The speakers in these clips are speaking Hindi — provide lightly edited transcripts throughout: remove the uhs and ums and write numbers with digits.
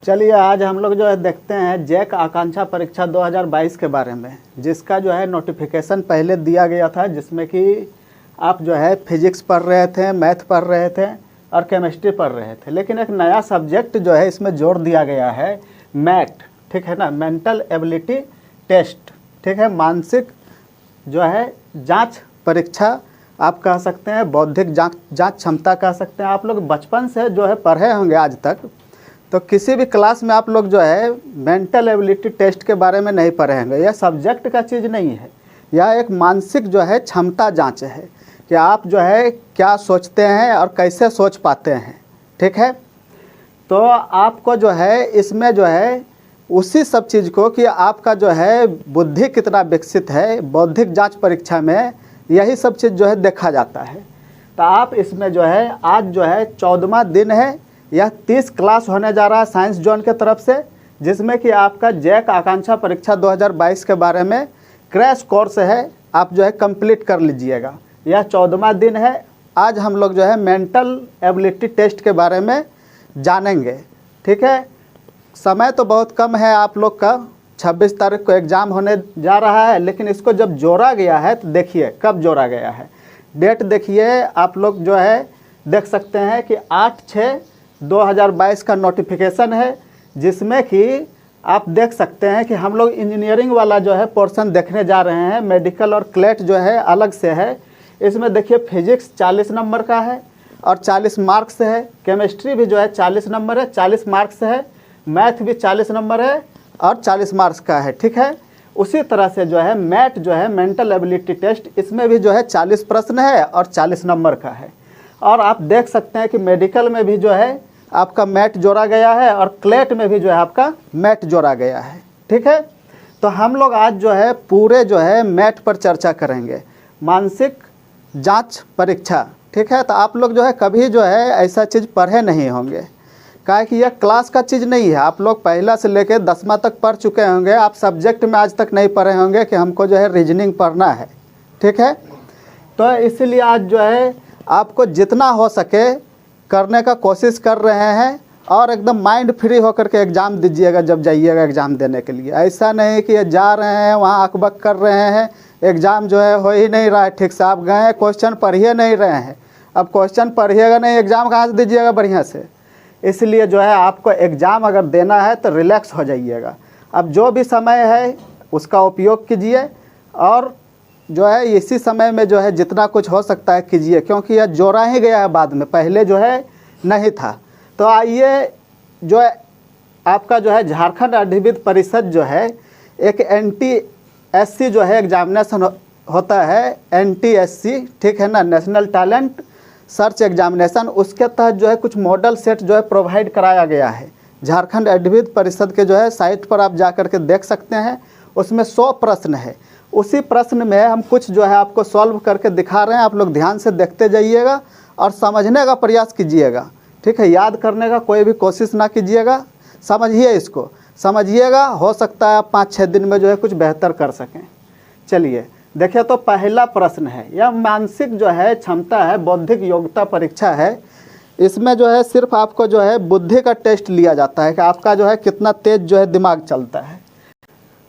चलिए आज हम लोग जो है देखते हैं जैक आकांक्षा परीक्षा 2022 के बारे में, जिसका जो है नोटिफिकेशन पहले दिया गया था, जिसमें कि आप जो है फिजिक्स पढ़ रहे थे, मैथ पढ़ रहे थे और केमिस्ट्री पढ़ रहे थे। लेकिन एक नया सब्जेक्ट जो है इसमें जोड़ दिया गया है, मैट, ठीक है ना, मेंटल एबिलिटी टेस्ट, ठीक है, मानसिक जो है जांच परीक्षा आप कह सकते हैं, बौद्धिक जांच क्षमता कह सकते हैं। आप लोग बचपन से जो है पढ़े होंगे आज तक, तो किसी भी क्लास में आप लोग जो है मेंटल एबिलिटी टेस्ट के बारे में नहीं पढ़े होंगे। यह सब्जेक्ट का चीज़ नहीं है, यह एक मानसिक जो है क्षमता जांच है कि आप जो है क्या सोचते हैं और कैसे सोच पाते हैं, ठीक है। तो आपको जो है इसमें जो है उसी सब चीज़ को कि आपका जो है बुद्धि कितना विकसित है, बौद्धिक जांच परीक्षा में यही सब चीज़ जो है देखा जाता है। तो आप इसमें जो है आज जो है 14वां दिन है, यह 30 क्लास होने जा रहा है साइंस जोन के तरफ से, जिसमें कि आपका जैक आकांक्षा परीक्षा 2022 के बारे में क्रैश कोर्स है, आप जो है कंप्लीट कर लीजिएगा। यह 14वां दिन है। आज हम लोग जो है मेंटल एबिलिटी टेस्ट के बारे में जानेंगे, ठीक है। समय तो बहुत कम है आप लोग का, 26 तारीख को एग्ज़ाम होने जा रहा है, लेकिन इसको जब जोड़ा गया है तो देखिए कब जोड़ा गया है। डेट देखिए, आप लोग जो है देख सकते हैं कि 8/6/2022 का नोटिफिकेशन है, जिसमें कि आप देख सकते हैं कि हम लोग इंजीनियरिंग वाला जो है पोर्शन देखने जा रहे हैं। मेडिकल और क्लेट जो है अलग से है। इसमें देखिए फिजिक्स 40 नंबर का है और 40 मार्क्स है। केमिस्ट्री भी जो है 40 नंबर है, 40 मार्क्स है। मैथ भी 40 नंबर है और 40 मार्क्स का है, ठीक है। उसी तरह से जो है मैट जो है मेंटल एबिलिटी टेस्ट, इसमें भी जो है 40 प्रश्न है और 40 नंबर का है। और आप देख सकते हैं कि मेडिकल में भी जो है आपका मैट जोड़ा गया है और क्लेट में भी जो है आपका मैट जोड़ा गया है, ठीक है। तो हम लोग आज जो है पूरे जो है मैट पर चर्चा करेंगे, मानसिक जांच परीक्षा, ठीक है। तो आप लोग जो है कभी जो है ऐसा चीज़ पढ़े नहीं होंगे, काहे कि यह क्लास का चीज़ नहीं है। आप लोग पहला से लेकर 10वां तक पढ़ चुके होंगे, आप सब्जेक्ट में आज तक नहीं पढ़े होंगे कि हमको जो है रीजनिंग पढ़ना है, ठीक है। तो इसलिए आज जो है आपको जितना हो सके करने का कोशिश कर रहे हैं और एकदम माइंड फ्री होकर के एग्ज़ाम दीजिएगा जब जाइएगा एग्ज़ाम देने के लिए। ऐसा नहीं कि जा रहे हैं वहाँ अकबक कर रहे हैं, एग्ज़ाम जो है हो ही नहीं रहा है ठीक से, आप गए क्वेश्चन पढ़िए नहीं रहे हैं। अब क्वेश्चन पढ़िएगा नहीं, एग्ज़ाम कहाँ से दीजिएगा बढ़िया से। इसलिए जो है आपको एग्ज़ाम अगर देना है तो रिलैक्स हो जाइएगा। अब जो भी समय है उसका उपयोग कीजिए और जो है इसी समय में जो है जितना कुछ हो सकता है कीजिए, क्योंकि यह जोड़ा ही गया है बाद में, पहले जो है नहीं था। तो आइए जो है आपका जो है झारखंड अधिविद्य परिषद जो है एक NTSC जो है एग्जामिनेशन होता है, NTSC, ठीक है ना, नेशनल टैलेंट सर्च एग्जामिनेशन। उसके तहत जो है कुछ मॉडल सेट जो है प्रोवाइड कराया गया है झारखंड अधिविद्य परिषद के जो है साइट पर आप जा कर के देख सकते हैं। उसमें 100 प्रश्न है। उसी प्रश्न में हम कुछ जो है आपको सॉल्व करके दिखा रहे हैं, आप लोग ध्यान से देखते जाइएगा और समझने का प्रयास कीजिएगा, ठीक है। याद करने का कोई भी कोशिश ना कीजिएगा, समझिए, इसको समझिएगा। हो सकता है आप 5-6 दिन में जो है कुछ बेहतर कर सकें। चलिए देखिए, तो पहला प्रश्न है, यह मानसिक जो है क्षमता है, बौद्धिक योग्यता परीक्षा है। इसमें जो है सिर्फ आपको जो है बुद्धि का टेस्ट लिया जाता है कि आपका जो है कितना तेज जो है दिमाग चलता है।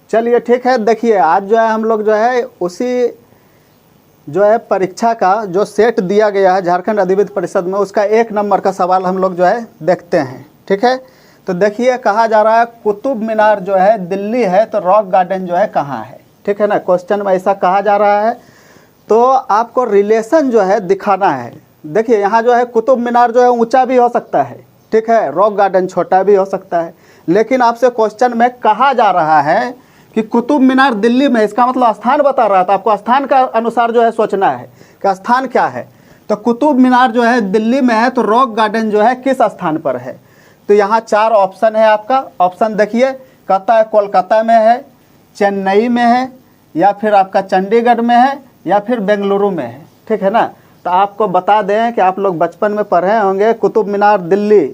चलिए ठीक है, देखिए आज जो है हम लोग जो है उसी जो है परीक्षा का जो सेट दिया गया है झारखंड अधिविद्य परिषद में, उसका 1 नंबर का सवाल हम लोग जो है देखते हैं, ठीक है। तो देखिए कहा जा रहा है कुतुब मीनार जो है दिल्ली है तो रॉक गार्डन जो है कहाँ है, ठीक है ना। क्वेश्चन में ऐसा कहा जा रहा है, तो आपको रिलेशन जो है दिखाना है। देखिए यहाँ जो है कुतुब मीनार जो है ऊंचा भी हो सकता है, ठीक है, रॉक गार्डन छोटा भी हो सकता है, लेकिन आपसे क्वेश्चन में कहा जा रहा है कि कुतुब मीनार दिल्ली में, इसका मतलब स्थान बता रहा था। आपको स्थान का अनुसार जो है सोचना है कि स्थान क्या है। तो कुतुब मीनार जो है दिल्ली में है तो रॉक गार्डन जो है किस स्थान पर है। तो यहाँ 4 ऑप्शन है आपका। ऑप्शन देखिए, कहता है कोलकाता में है, चेन्नई में है, या फिर आपका चंडीगढ़ में है, या फिर बेंगलुरु में है, ठीक है ना। तो आपको बता दें कि आप लोग बचपन में पढ़े होंगे कुतुब मीनार दिल्ली,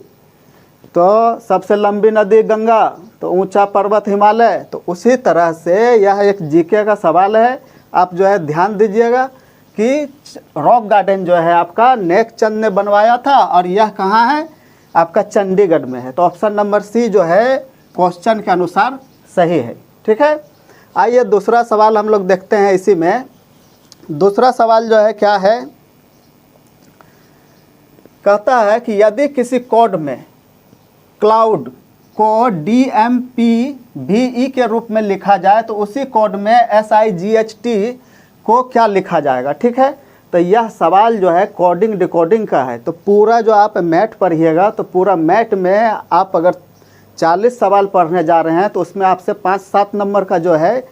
तो सबसे लंबी नदी गंगा, तो ऊंचा पर्वत हिमालय। तो उसी तरह से यह एक जीके का सवाल है, आप जो है ध्यान दीजिएगा कि रॉक गार्डन जो है आपका नेक चंद ने बनवाया था और यह कहाँ है, आपका चंडीगढ़ में है। तो ऑप्शन नंबर सी जो है क्वेश्चन के अनुसार सही है। ठीक है, आइए दूसरा सवाल हम लोग देखते हैं। इसी में दूसरा सवाल जो है क्या है, कहता है कि यदि किसी कोड में क्लाउड को DMPVE के रूप में लिखा जाए तो उसी कोड में SIGHT को क्या लिखा जाएगा। ठीक है, तो यह सवाल जो है कोडिंग डिकोडिंग का है। तो पूरा जो आप मैथ पढ़िएगा तो पूरा मैथ में आप अगर 40 सवाल पढ़ने जा रहे हैं तो उसमें आपसे 5-7 नंबर का जो है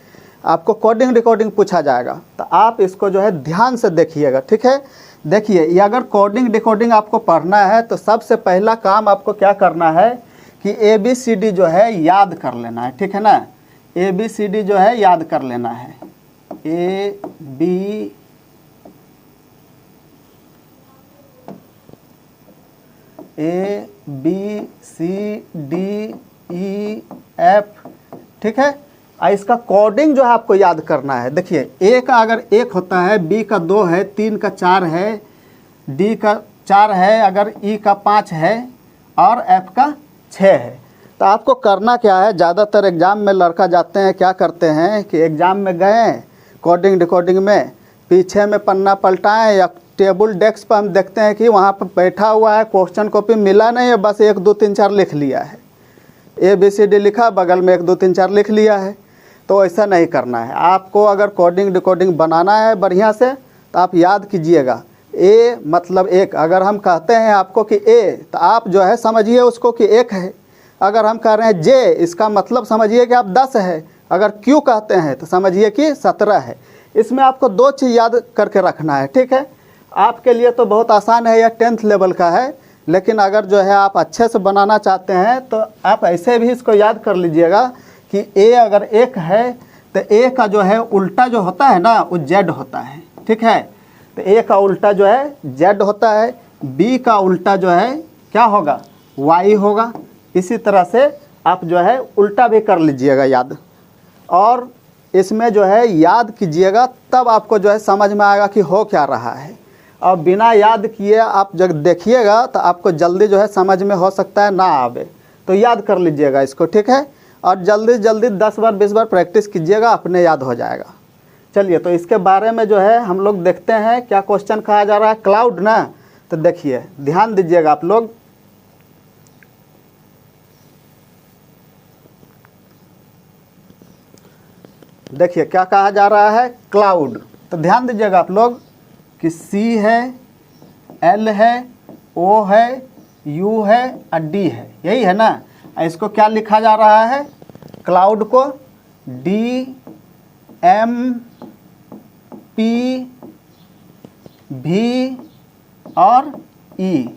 आपको कोडिंग डिकोडिंग पूछा जाएगा। तो आप इसको जो है ध्यान से देखिएगा। ठीक है, देखिए ये अगर कोडिंग डिकोडिंग आपको पढ़ना है तो सबसे पहला काम आपको क्या करना है कि ABCD जो है याद कर लेना है। ठीक है ना, ABCD जो है याद कर लेना है। ABCDEF। ठीक है, इसका कोडिंग जो है आपको याद करना है। देखिए ए का अगर 1 होता है, बी का 2 है, 3 का 4 है, डी का 4 है, अगर ई का 5 है और एफ का 6 है। तो आपको करना क्या है, ज़्यादातर एग्ज़ाम में लड़का जाते हैं क्या करते हैं कि एग्ज़ाम में गए कोडिंग डिकोडिंग में, पीछे में पन्ना पलटाएं या टेबल डेस्क पर हम देखते हैं कि वहाँ पर बैठा हुआ है, क्वेश्चन कॉपी मिला नहीं है, बस 1 2 3 4 लिख लिया है। ABCD लिखा, बगल में 1 2 3 4 लिख लिया है। तो ऐसा नहीं करना है। आपको अगर कोडिंग डिकोडिंग बनाना है बढ़िया से तो आप याद कीजिएगा। A मतलब 1, अगर हम कहते हैं आपको कि A तो आप जो है समझिए उसको कि 1 है। अगर हम कह रहे हैं J, इसका मतलब समझिए कि आप 10 है। अगर Q कहते हैं तो समझिए कि 17 है। इसमें आपको 2 चीज़ याद करके रखना है। ठीक है, आपके लिए तो बहुत आसान है, यह 10th लेवल का है, लेकिन अगर जो है आप अच्छे से बनाना चाहते हैं तो आप ऐसे भी इसको याद कर लीजिएगा कि A अगर 1 है तो A का जो है उल्टा जो होता है ना वो Z होता है। ठीक है, तो A का उल्टा जो है Z होता है, B का उल्टा जो है क्या होगा, Y होगा। इसी तरह से आप जो है उल्टा भी कर लीजिएगा याद, और इसमें जो है याद कीजिएगा, तब आपको जो है समझ में आएगा कि हो क्या रहा है। और बिना याद किए आप जब देखिएगा तो आपको जल्दी जो है समझ में हो सकता है ना आवे, तो याद कर लीजिएगा इसको। ठीक है, और जल्दी जल्दी 10 बार 20 बार प्रैक्टिस कीजिएगा, अपने याद हो जाएगा। चलिए, तो इसके बारे में जो है हम लोग देखते हैं क्या क्वेश्चन कहा जा रहा है, क्लाउड ना। तो देखिए ध्यान दीजिएगा आप लोग, देखिए क्या कहा जा रहा है, क्लाउड। तो ध्यान दीजिएगा आप लोग कि C है, L है, O है, U है और D है, यही है ना। इसको क्या लिखा जा रहा है, क्लाउड को DMPV और E।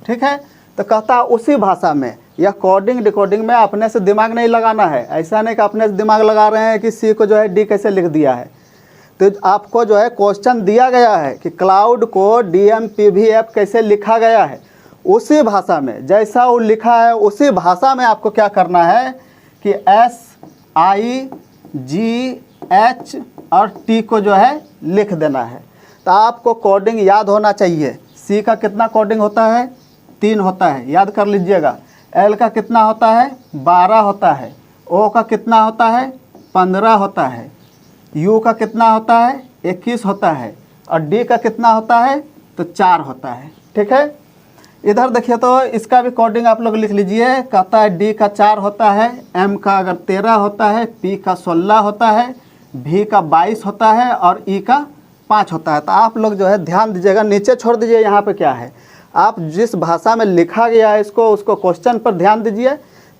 ठीक है, तो कहता उसी भाषा में, या कोडिंग डिकोडिंग में अपने से दिमाग नहीं लगाना है। ऐसा नहीं कि अपने से दिमाग लगा रहे हैं कि C को जो है D कैसे लिख दिया है। तो आपको जो है क्वेश्चन दिया गया है कि क्लाउड को DMPVF कैसे लिखा गया है, उसी भाषा में जैसा वो लिखा है उसी भाषा में आपको क्या करना है कि SIGH और T को जो है लिख देना है। तो आपको कोडिंग याद होना चाहिए। C का कितना कोडिंग होता है, 3 होता है, याद कर लीजिएगा। L का कितना होता है, 12 होता है। O का कितना होता है, 15 होता है। U का कितना होता है, 21 होता है। और D का कितना होता है, तो 4 होता है। ठीक है, इधर देखिए तो इसका भी कोडिंग आप लोग लिख लीजिए। कहता है D का 4 होता है, M का अगर 13 होता है, P का 16 होता है, V का 22 होता है और E का 5 होता है। तो आप लोग जो है ध्यान दीजिएगा, नीचे छोड़ दीजिए यहाँ पे क्या है, आप जिस भाषा में लिखा गया है इसको उसको क्वेश्चन पर ध्यान दीजिए।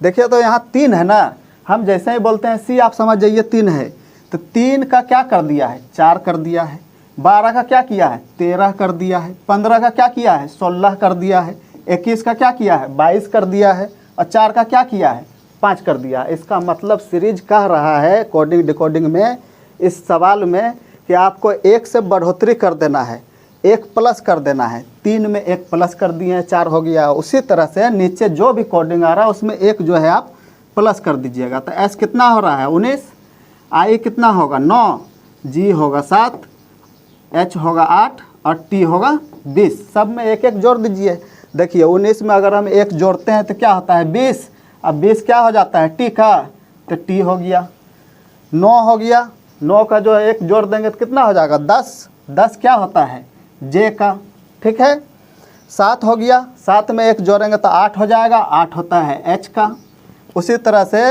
देखिए तो यहाँ 3 है ना, हम जैसे ही बोलते हैं C आप समझ जाइए 3 है। तो 3 का क्या कर दिया है, 4 कर दिया है। 12 का क्या किया है, 13 कर दिया है। 15 का क्या किया है, 16 कर दिया है। 21 का क्या किया है, 22 कर दिया है। और 4 का क्या किया है, 5 कर दिया है। इसका मतलब सीरीज कह रहा है कोडिंग डिकोडिंग में, इस सवाल में, कि आपको 1 से बढ़ोतरी कर देना है, 1 प्लस कर देना है। 3 में 1 प्लस कर दिए हैं, 4 हो गया। उसी तरह से नीचे जो भी कोडिंग आ रहा है उसमें 1 जो है आप प्लस कर दीजिएगा। तो S कितना हो रहा है, 19। I कितना होगा, 9। G होगा 7, H होगा 8 और T होगा 20। सब में 1 1 जोड़ दीजिए। देखिए 19 में अगर हम 1 जोड़ते हैं तो क्या होता है 20। अब 20 क्या हो जाता है टी का, तो टी हो गया। 9 हो गया, 9 का जो है 1 जोड़ देंगे तो कितना हो जाएगा 10। 10 क्या होता है जे का, ठीक है। 7 हो गया, 7 में 1 जोड़ेंगे तो 8 हो जाएगा, 8 होता है एच का। उसी तरह से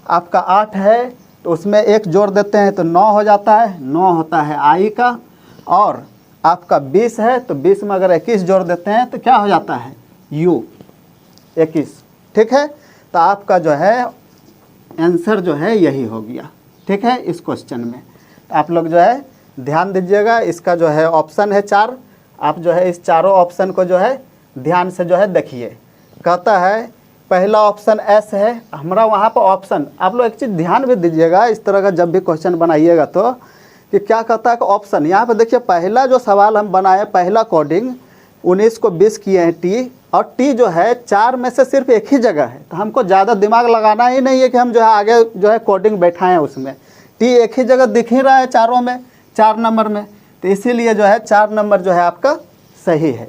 आपका 8 है तो उसमें 1 जोड़ देते हैं तो 9 हो जाता है, 9 होता है आई का। और आपका 20 है तो 20 में अगर 21 जोड़ देते हैं तो क्या हो जाता है यू 21, ठीक है। तो आपका जो है आंसर जो है यही हो गया, ठीक है, इस क्वेश्चन में। तो आप लोग जो है ध्यान दीजिएगा, इसका जो है ऑप्शन है 4। आप जो है इस चारों ऑप्शन को जो है ध्यान से जो है देखिए। कहता है पहला ऑप्शन एस है, हमारा वहाँ पर ऑप्शन, आप लोग एक चीज़ ध्यान भी दीजिएगा इस तरह का जब भी क्वेश्चन बनाइएगा तो, कि क्या कहता है कि ऑप्शन। यहाँ पे देखिए पहला जो सवाल हम बनाए, पहला कोडिंग 19 को 20 किए हैं टी, और टी जो है 4 में से सिर्फ एक ही जगह है, तो हमको ज़्यादा दिमाग लगाना ही नहीं है कि हम जो है आगे जो है कोडिंग बैठाएँ उसमें। टी एक ही जगह दिख ही रहा है चारों में, 4 नंबर में, तो इसीलिए जो है 4 नंबर जो है आपका सही है,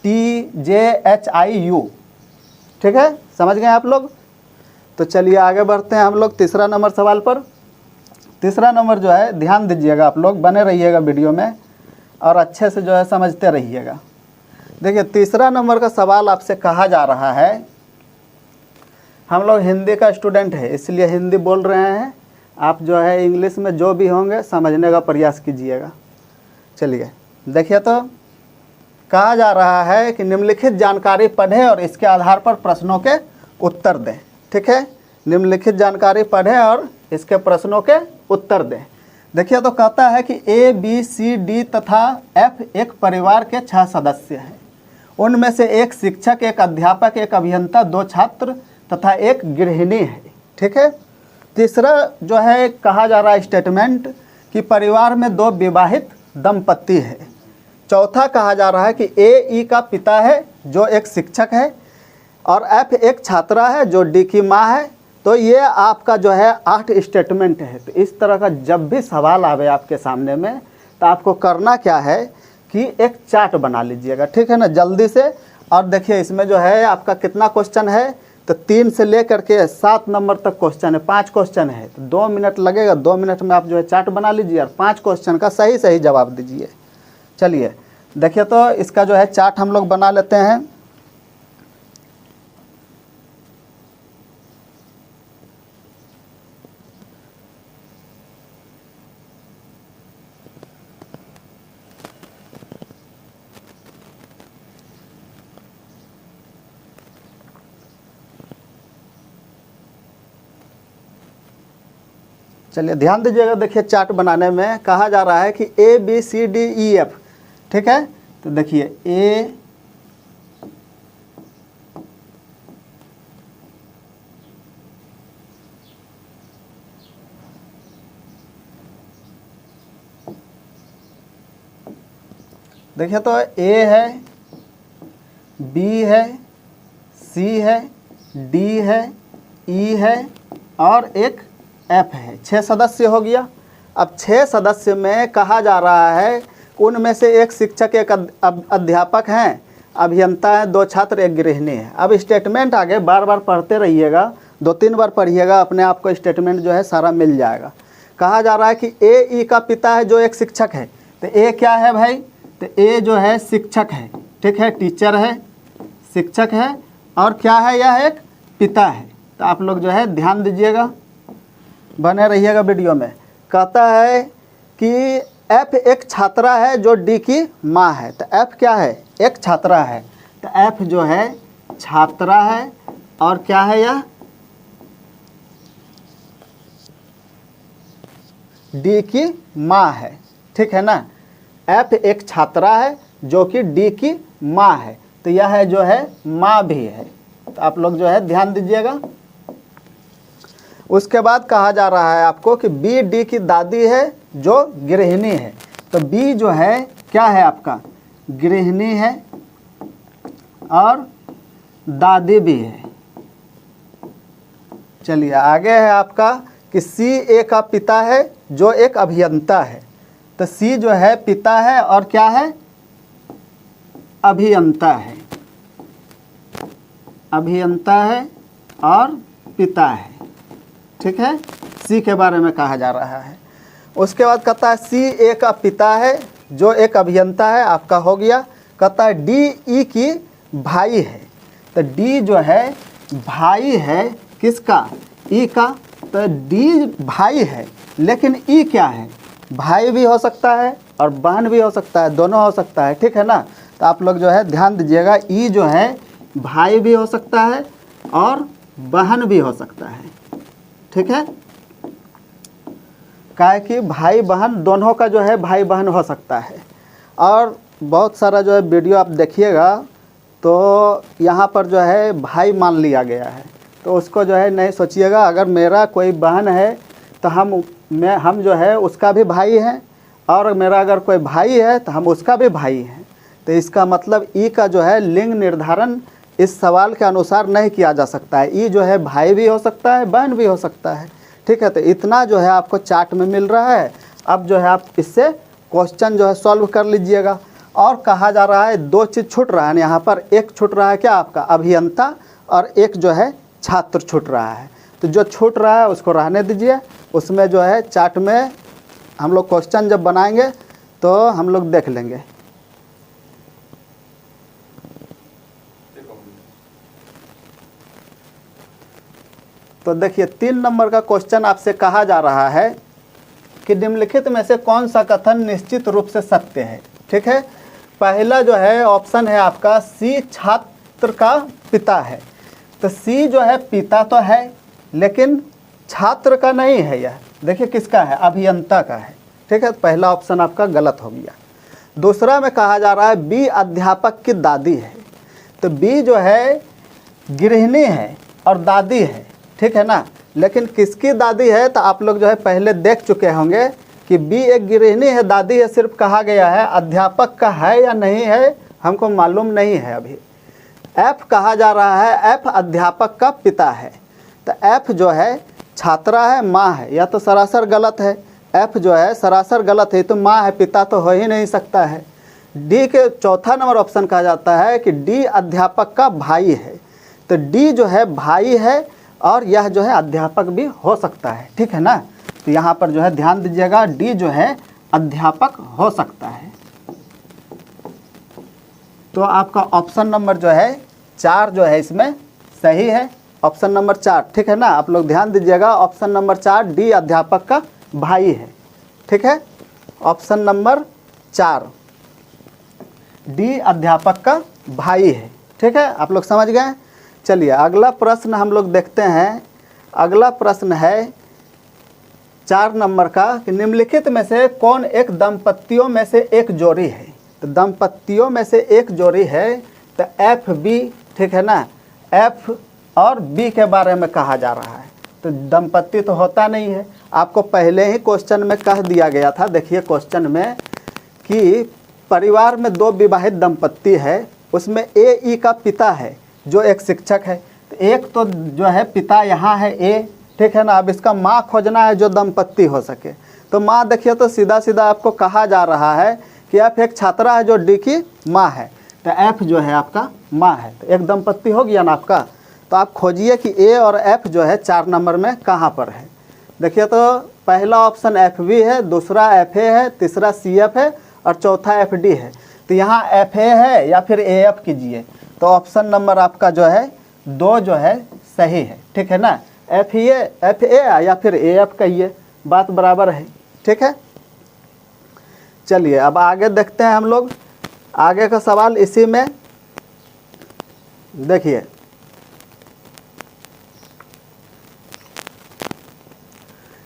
TJHIU, ठीक है, समझ गए आप लोग। तो चलिए आगे बढ़ते हैं हम लोग तीसरा नंबर सवाल पर। तीसरा नंबर जो है ध्यान दीजिएगा, आप लोग बने रहिएगा वीडियो में और अच्छे से जो है समझते रहिएगा। देखिए तीसरा नंबर का सवाल आपसे कहा जा रहा है, हम लोग हिंदी का स्टूडेंट है इसलिए हिंदी बोल रहे हैं, आप जो है इंग्लिश में जो भी होंगे समझने का प्रयास कीजिएगा। चलिए देखिए, तो कहा जा रहा है कि निम्नलिखित जानकारी पढ़ें और इसके आधार पर प्रश्नों के उत्तर दें, ठीक है। निम्नलिखित जानकारी पढ़ें और इसके प्रश्नों के उत्तर दें। देखिए तो कहता है कि ए बी सी डी तथा एफ एक परिवार के 6 सदस्य हैं। उनमें से एक शिक्षक, एक अध्यापक, एक अभियंता, 2 छात्र तथा एक गृहिणी है, ठीक है। तीसरा जो है कहा जा रहा है स्टेटमेंट कि परिवार में 2 विवाहित दंपति है। चौथा कहा जा रहा है कि ए ई का पिता है जो एक शिक्षक है, और एफ एक छात्रा है जो डी की माँ है। तो ये आपका जो है 8 स्टेटमेंट है। तो इस तरह का जब भी सवाल आवे आपके सामने में तो आपको करना क्या है कि एक चार्ट बना लीजिएगा, ठीक है ना, जल्दी से। और देखिए इसमें जो है आपका कितना क्वेश्चन है, तो 3 से लेकर के 7 नंबर तक क्वेश्चन है, 5 क्वेश्चन है, तो 2 मिनट लगेगा। 2 मिनट में आप जो है चार्ट बना लीजिए और 5 क्वेश्चन का सही सही जवाब दीजिए। चलिए देखिए तो इसका जो है चार्ट हम लोग बना लेते हैं। चलिए ध्यान दीजिएगा, देखिए चार्ट बनाने में कहा जा रहा है कि A B C D E F, ठीक है। तो देखिए ए देखिए तो ए है, बी है, सी है, डी है, ई है और एक एफ है। 6 सदस्य हो गया। अब 6 सदस्य में कहा जा रहा है उनमें से एक शिक्षक, एक अध्यापक हैं, अभियंता है, 2 छात्र, एक गृहिणी है। अब स्टेटमेंट आगे बार बार पढ़ते रहिएगा, 2-3 बार पढ़िएगा, अपने आप को स्टेटमेंट जो है सारा मिल जाएगा। कहा जा रहा है कि ए ई का पिता है जो एक शिक्षक है। तो ए क्या है भाई, तो ए जो है शिक्षक है, ठीक है, टीचर है, शिक्षक है, और क्या है यह एक पिता है। तो आप लोग जो है ध्यान दीजिएगा, बने रहिएगा वीडियो में। कहता है कि एफ एक छात्रा है जो डी की माँ है। तो एफ क्या है, एक छात्रा है, तो एफ जो है छात्रा है, और क्या है यह डी की माँ है, ठीक है ना। एफ एक छात्रा है जो कि डी की माँ है, तो यह है जो है माँ भी है। तो आप लोग जो है ध्यान दीजिएगा। उसके बाद कहा जा रहा है आपको कि बी डी की दादी है जो गृहिणी है। तो बी जो है क्या है आपका गृहिणी है और दादी भी है। चलिए आगे है आपका कि सी ए का पिता है जो एक अभियंता है। तो सी जो है पिता है और क्या है अभियंता है। अभियंता है और पिता है, ठीक है। सी के बारे में कहा जा रहा है। उसके बाद कहता है सी ए का पिता है जो एक अभियंता है, आपका हो गया। कहता है डी ई की भाई है, तो डी जो है भाई है किसका, ई का, तो डी भाई है, लेकिन ई क्या है, भाई भी हो सकता है और बहन भी हो सकता है, दोनों हो सकता है, ठीक है ना। तो आप लोग जो है ध्यान दीजिएगा, ई जो है भाई भी हो सकता है और बहन भी हो सकता है, ठीक है। काहे कि भाई बहन दोनों का जो है भाई बहन हो सकता है। और बहुत सारा जो है वीडियो आप देखिएगा तो यहाँ पर जो है भाई मान लिया गया है, तो उसको जो है नहीं सोचिएगा। अगर मेरा कोई बहन है तो हम जो है उसका भी भाई हैं, और मेरा अगर कोई भाई है तो हम उसका भी भाई हैं। तो इसका मतलब ई का जो है लिंग निर्धारण इस सवाल के अनुसार नहीं किया जा सकता है। ई जो है भाई भी हो सकता है, बहन भी हो सकता है, ठीक है। तो इतना जो है आपको चार्ट में मिल रहा है। अब जो है आप इससे क्वेश्चन जो है सॉल्व कर लीजिएगा। और कहा जा रहा है दो चीज़ छूट रहा है यहाँ पर, एक छूट रहा है क्या आपका अभियंता, और एक जो है छात्र छूट रहा है। तो जो छूट रहा है उसको रहने दीजिए, उसमें जो है चार्ट में हम लोग क्वेश्चन जब बनाएंगे तो हम लोग देख लेंगे। तो देखिए 3 नंबर का क्वेश्चन आपसे कहा जा रहा है कि निम्नलिखित में से कौन सा कथन निश्चित रूप से सत्य है, ठीक है। पहला जो है ऑप्शन है आपका सी छात्र का पिता है। तो सी जो है पिता तो है लेकिन छात्र का नहीं है, यह देखिए किसका है, अभियंता का है, ठीक है। पहला ऑप्शन आपका गलत हो गया। दूसरा में कहा जा रहा है बी अध्यापक की दादी है। तो बी जो है गृहिणी है और दादी है, ठीक है ना। लेकिन किसकी दादी है, तो आप लोग जो है पहले देख चुके होंगे कि बी एक गृहिणी है, दादी है, सिर्फ कहा गया है। अध्यापक का है या नहीं है हमको मालूम नहीं है अभी। एफ कहा जा रहा है एफ अध्यापक का पिता है। तो एफ जो है छात्रा है, माँ है, या तो सरासर गलत है। एफ जो है सरासर गलत है, तो माँ है, पिता तो हो ही नहीं सकता है। डी के चौथा नंबर ऑप्शन कहा जाता है कि डी अध्यापक का भाई है। तो डी जो है भाई है और यह जो है अध्यापक भी हो सकता है, ठीक है ना। तो यहाँ पर जो है ध्यान दीजिएगा, डी जो है अध्यापक हो सकता है। तो आपका ऑप्शन नंबर जो है 4 जो है इसमें सही है, ऑप्शन नंबर 4, ठीक है ना। आप लोग ध्यान दीजिएगा, ऑप्शन नंबर 4 डी अध्यापक का भाई है, ठीक है। ऑप्शन नंबर 4 डी अध्यापक का भाई है, ठीक है। आप लोग समझ गए। चलिए अगला प्रश्न हम लोग देखते हैं। अगला प्रश्न है 4 नंबर का कि निम्नलिखित में से कौन एक दंपतियों में से एक जोड़ी है। तो दंपतियों में से एक जोड़ी है, तो एफ बी, ठीक है ना। एफ और बी के बारे में कहा जा रहा है। तो दंपति तो होता नहीं है, आपको पहले ही क्वेश्चन में कह दिया गया था। देखिए क्वेश्चन में कि परिवार में 2 विवाहित दंपति है, उसमें ए ई का पिता है जो एक शिक्षक है। तो एक तो जो है पिता यहाँ है ए, ठीक है ना। अब इसका माँ खोजना है जो दंपति हो सके। तो माँ देखिए तो सीधा सीधा आपको कहा जा रहा है कि एफ एक छात्रा है जो डी की माँ है। तो एफ जो है आपका माँ है, तो एक दंपति हो गया ना आपका। तो आप खोजिए कि ए और एफ जो है 4 नंबर में कहाँ पर है। देखिए तो पहला ऑप्शन एफ बी है, दूसरा एफ ए है, तीसरा सी एफ है और चौथा एफ डी है। तो यहाँ एफ ए है या फिर ए एफ कीजिए। तो ऑप्शन नंबर आपका जो है 2 जो है सही है, ठीक है ना। एफ ए या फिर ए एफ कहिए, बात बराबर है, ठीक है। चलिए अब आगे देखते हैं हम लोग। आगे का सवाल इसी में देखिए,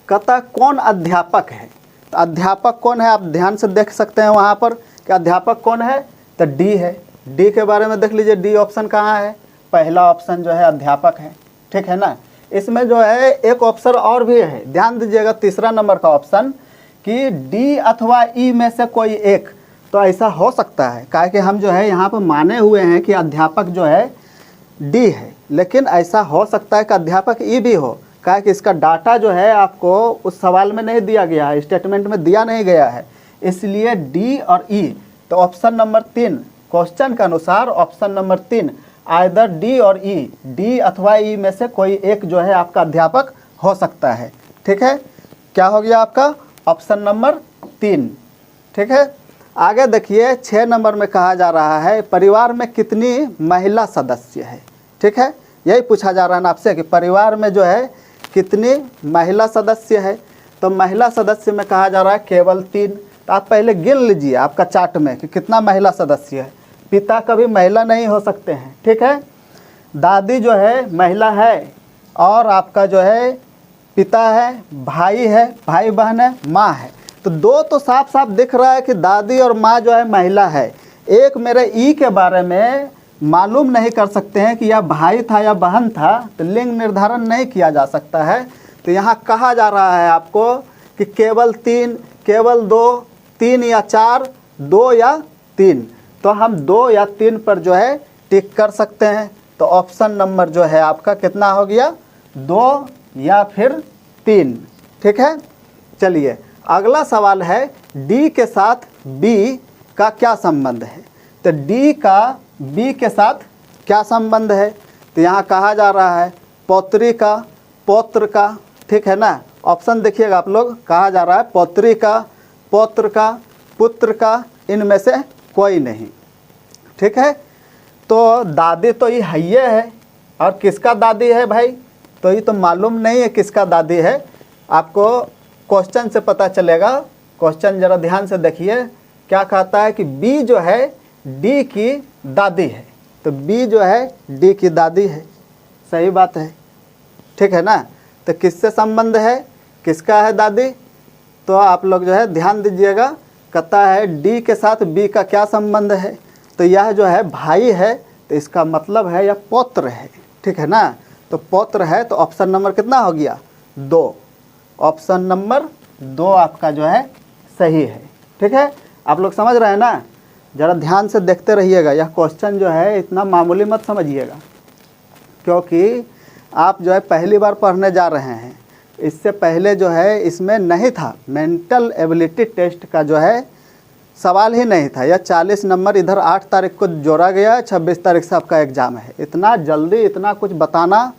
कहता कौन अध्यापक है। तो अध्यापक कौन है आप ध्यान से देख सकते हैं वहाँ पर कि अध्यापक कौन है, तो डी है। डी के बारे में देख लीजिए, डी ऑप्शन कहाँ है, पहला ऑप्शन जो है अध्यापक है, ठीक है ना। इसमें जो है एक ऑप्शन और भी है, ध्यान दीजिएगा, तीसरा नंबर का ऑप्शन कि डी अथवा ई में से कोई एक। तो ऐसा हो सकता है, काहे कि हम जो है यहाँ पर माने हुए हैं कि अध्यापक जो है डी है, लेकिन ऐसा हो सकता है कि अध्यापक ई भी हो, काहे कि इसका डाटा जो है आपको उस सवाल में नहीं दिया गया है, स्टेटमेंट में दिया नहीं गया है, इसलिए डी और ई। तो ऑप्शन नंबर 3 क्वेश्चन के अनुसार ऑप्शन नंबर 3 आइदर डी और ई, डी अथवा ई में से कोई एक जो है आपका अध्यापक हो सकता है। ठीक है, क्या हो गया आपका ऑप्शन नंबर 3। ठीक है, आगे देखिए 6 नंबर में कहा जा रहा है परिवार में कितनी महिला सदस्य है। ठीक है, यही पूछा जा रहा है ना आपसे कि परिवार में जो है कितनी महिला सदस्य है। तो महिला सदस्य में कहा जा रहा है केवल 3। तो आप पहले गिन लीजिए आपका चार्ट में कि कितना महिला सदस्य है। पिता कभी महिला नहीं हो सकते हैं। ठीक है, दादी जो है महिला है, और आपका जो है पिता है, भाई बहन है, माँ है। तो 2 तो साफ साफ दिख रहा है कि दादी और माँ जो है महिला है। एक मेरे ई के बारे में मालूम नहीं कर सकते हैं कि यह भाई था या बहन था, तो लिंग निर्धारण नहीं किया जा सकता है। तो यहाँ कहा जा रहा है आपको कि केवल 3, केवल 2, 3 या 4, 2 या 3। तो हम 2 या 3 पर जो है टिक कर सकते हैं। तो ऑप्शन नंबर जो है आपका कितना हो गया, 2 या फिर 3। ठीक है, चलिए अगला सवाल है डी के साथ बी का क्या संबंध है। तो डी का बी के साथ क्या संबंध है। तो यहाँ कहा जा रहा है पौत्री का, पौत्र का। ठीक है ना, ऑप्शन देखिएगा आप लोग, कहा जा रहा है पौत्री का, पौत्र का, पुत्र का, इनमें से कोई नहीं। ठीक है, तो दादी तो ये हैये है, और किसका दादी है भाई, तो ये तो मालूम नहीं है किसका दादी है। आपको क्वेश्चन से पता चलेगा। क्वेश्चन ज़रा ध्यान से देखिए, क्या कहता है कि बी जो है डी की दादी है। तो बी जो है डी की दादी है, सही बात है। ठीक है ना, तो किससे संबंध है, किसका है दादी। तो आप लोग जो है ध्यान दीजिएगा, कहता है डी के साथ बी का क्या संबंध है। तो यह जो है भाई है, तो इसका मतलब है यह पौत्र है। ठीक है ना, तो पौत्र है। तो ऑप्शन नंबर कितना हो गया, 2। ऑप्शन नंबर 2 आपका जो है सही है। ठीक है, आप लोग समझ रहे हैं ना, ज़रा ध्यान से देखते रहिएगा। यह क्वेश्चन जो है इतना मामूली मत समझिएगा, क्योंकि आप जो है पहली बार पढ़ने जा रहे हैं। इससे पहले जो है इसमें नहीं था, मेंटल एबिलिटी टेस्ट का जो है सवाल ही नहीं था। यह 40 नंबर इधर 8 तारीख को जोड़ा गया है, 26 तारीख से आपका एग्ज़ाम है। इतना जल्दी इतना कुछ बताना